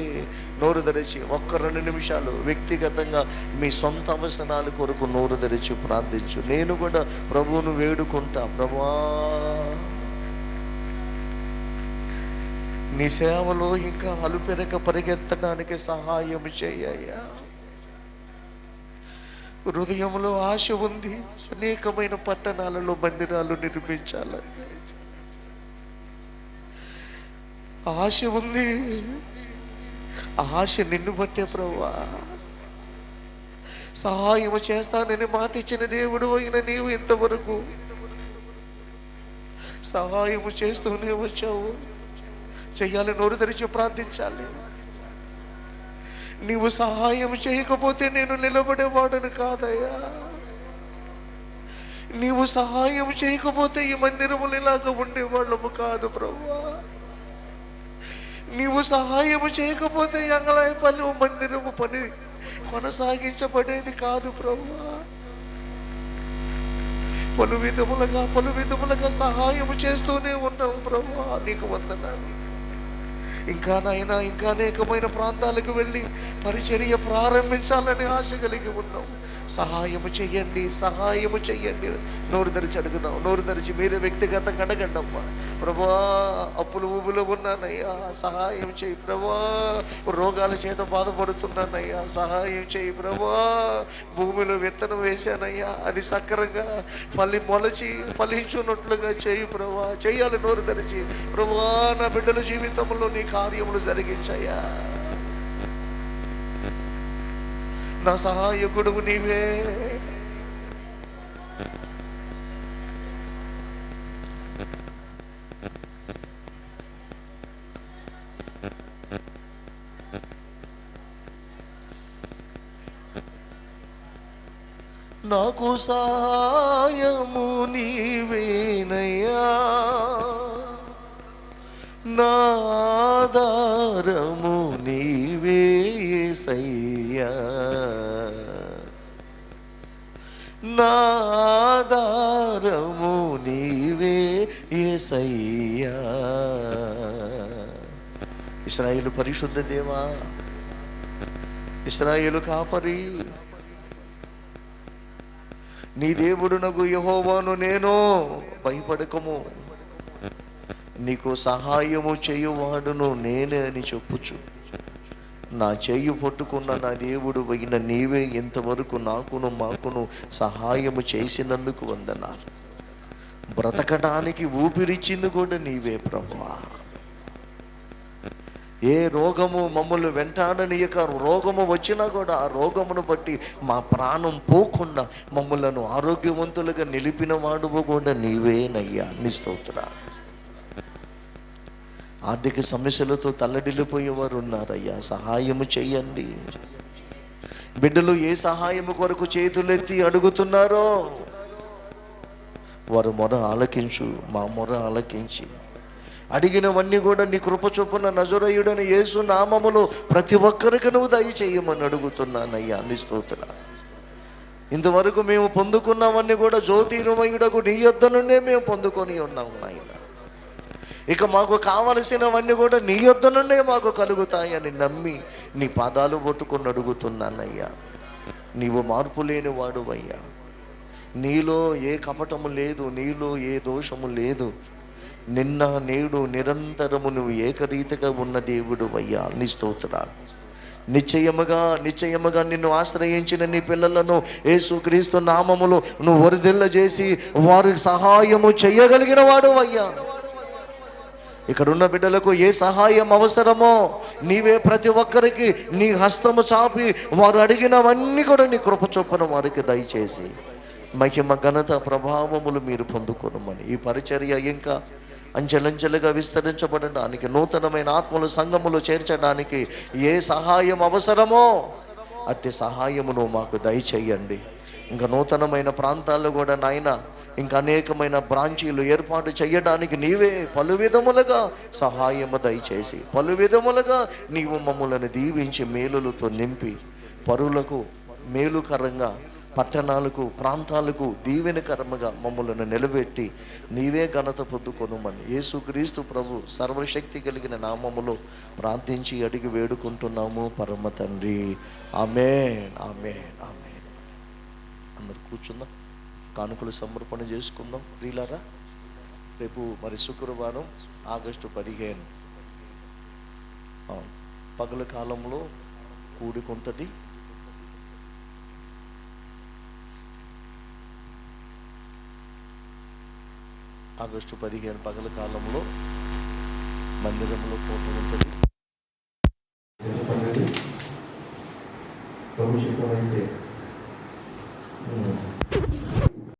నోరు తెరిచి ఒక్క 2 నిమిషాలు వ్యక్తిగతంగా మీ సొంత అవసరాల కొరకు నోరు తెరిచి ప్రార్థించు. నేను కూడా ప్రభువును వేడుకుంటా. ప్రభువా, నీ సేవలో ఇంకా అలుపెరక పరిగెత్తడానికి సహాయం చేయ్యా. హృదయంలో ఆశ ఉంది, అనేకమైన పట్టణాలలో మందిరాలు నిర్మించాలని ఆశ ఉంది. ఆశ నిన్ను బట్టే ప్రభువా. సహాయం చేస్తానని మాట ఇచ్చిన దేవుడు అయిన నీవు ఇంతవరకు సహాయము చేస్తూనే వచ్చావు. చెయ్యాలి, నోరు తెరిచి ప్రార్థించాలి. నీవు సహాయం చేయకపోతే నేను నిలబడేవాడను కాదయ్యా. నీవు సహాయం చేయకపోతే ఈ మందిరములు ఇలాగా ఉండేవాళ్ళము కాదు ప్రభువా. నీవు సహాయం చేయకపోతే యంగళాయపల్లి మందిరము పని కొనసాగించబడేది కాదు ప్రభువా. పలు విధములుగా సహాయం చేస్తూనే ఉన్నావు ప్రభువా. నీకు వందనాలు. ఇంకా నాయన, ఇంకా అనేకమైన ప్రాంతాలకు వెళ్ళి పరిచర్య ప్రారంభించాలని ఆశ కలిగి ఉన్నాం. సహాయము చెయ్యండి. నోరు తెరిచి అడుగుదాం. నోరు తెరిచి మీరే వ్యక్తిగతంగా అడగండి. అమ్మా ప్రభువా, అప్పులు ఊబులో ఉన్నానయ్యా, సహాయం చేయి ప్రభువా. రోగాల చేత బాధపడుతున్నానయ్యా, సహాయం చేయి ప్రభువా. భూమిలో విత్తనం వేశానయ్యా, అది సక్రంగా మొలచి ఫలించున్నట్లుగా చేయి ప్రభువా. చెయ్యాలి, నోరు తెరిచి. ప్రభువా, నా బిడ్డల జీవితంలో నీ కార్యములు జరిగించయ్యా. నా సహాయకుడు నీవే. నాకు సహాయము నీవేనయ్యా, నా ఆధారము నీవే యేసయ్యా. నా ఆధారము నీవే యేసయ్యా. ఇశ్రాయేలు పరిశుద్ధ దేవా, ఇశ్రాయేలు కాపరి, నీ దేవుడునగు యెహోవాను నేను, భయపడకము, నీకు సహాయము చేయువాడును నేనే అని చెప్పుచు నా చెయ్యి పట్టుకున్న నా దేవుడు అయిన నీవే ఇంతవరకు నాకును మాకును సహాయము చేసినందుకు వందనాలు. బ్రతకడానికి ఊపిరిచ్చింది కూడా నీవే ప్రభువా. ఏ రోగము మమ్మల్ని వెంటాడనీయక, రోగము వచ్చినా కూడా ఆ రోగమును బట్టి మా ప్రాణం పోకుండా మమ్మలను ఆరోగ్యవంతులుగా నిలిపిన వాడువు కూడా నీవేనయ్యా. నీ స్తోత్రాలు. ఆర్థిక సమస్యలతో తల్లడిల్లిపోయేవారు ఉన్నారయ్యా, సహాయము చెయ్యండి. బిడ్డలు ఏ సహాయము కొరకు చేతులెత్తి అడుగుతున్నారో వారు మొర ఆలకించు. మా మొర ఆలకించి అడిగినవన్నీ కూడా నీ కృప చొప్పున నజరేయుడైన యేసు నామములో ప్రతి ఒక్కరికి నువ్వు దయచేయమని అడుగుతున్నానయ్యా. నీ స్తోత్రాలు. ఇంతవరకు మేము పొందుకున్నవన్నీ కూడా జ్యోతిర్మయుడకు నీ యొద్ద నుండే మేము పొందుకొని ఉన్నాము నాయన. ఇక మాకు కావలసినవన్నీ కూడా నీ యొద్ద నుండే మాకు కలుగుతాయని నమ్మి నీ పాదాలు పట్టుకొని అడుగుతున్నానయ్యా. నీవు మార్పు లేని వాడువయ్యా. నీలో ఏ కపటము లేదు, నీలో ఏ దోషము లేదు. నిన్న నేడు నిరంతరము నువ్వు ఏకరీతిగా ఉన్న దేవుడు అయ్యా. నీ స్తోత్రాలు. నిశ్చయముగా నిన్ను ఆశ్రయించిన నీ పిల్లలను యేసుక్రీస్తు నామములో నువ్వు వరిదిల్ల చేసి వారికి సహాయము చేయగలిగిన వాడు అయ్యా. ఇక్కడున్న బిడ్డలకు ఏ సహాయం అవసరమో నీవే ప్రతి ఒక్కరికి నీ హస్తము చాపి వారు అడిగినవన్నీ కూడా నీ కృప చొప్పున వారికి దయచేసి మహిమ ఘనత ప్రభావములు మీరు పొందుకోనమని, ఈ పరిచర్య ఇంకా అంచెలంచెలుగా విస్తరించబడడానికి, నూతనమైన ఆత్మలు సంఘములు చేర్చడానికి ఏ సహాయం అవసరమో అట్టి సహాయమును మాకు దయచేయండి. ఇంకా నూతనమైన ప్రాంతాల్లో కూడా నాయన ఇంకా అనేకమైన బ్రాంచీలు ఏర్పాటు చేయడానికి నీవే పలు విధములుగా సహాయము దయచేసి, పలు విధములుగా నీవు మమ్మల్ని దీవించి మేలులతో నింపి పరులకు మేలుకరంగా, పట్టణాలకు ప్రాంతాలకు దీవెనకరముగా మమ్మల్ని నిలబెట్టి నీవే ఘనత పొందుకొనుమని యేసుక్రీస్తు ప్రభు సర్వశక్తి కలిగిన నామములో ప్రార్థించి అడిగి వేడుకుంటున్నాము పరమ తండ్రి. ఆమేన్, ఆమేన్, ఆమేన్. అందరు కూర్చుందాం, కానుకలు సమర్పణ చేసుకుందాం. ప్రియులారా, రేపు మరి శుక్రవారం ఆగస్టు 15 పగల కాలంలో కూడుకుంటుంది. ఆగస్టు 15 పగల కాలంలో మందిరంలో కూట ఉంటుంది. ప్రభుత్వం అయితే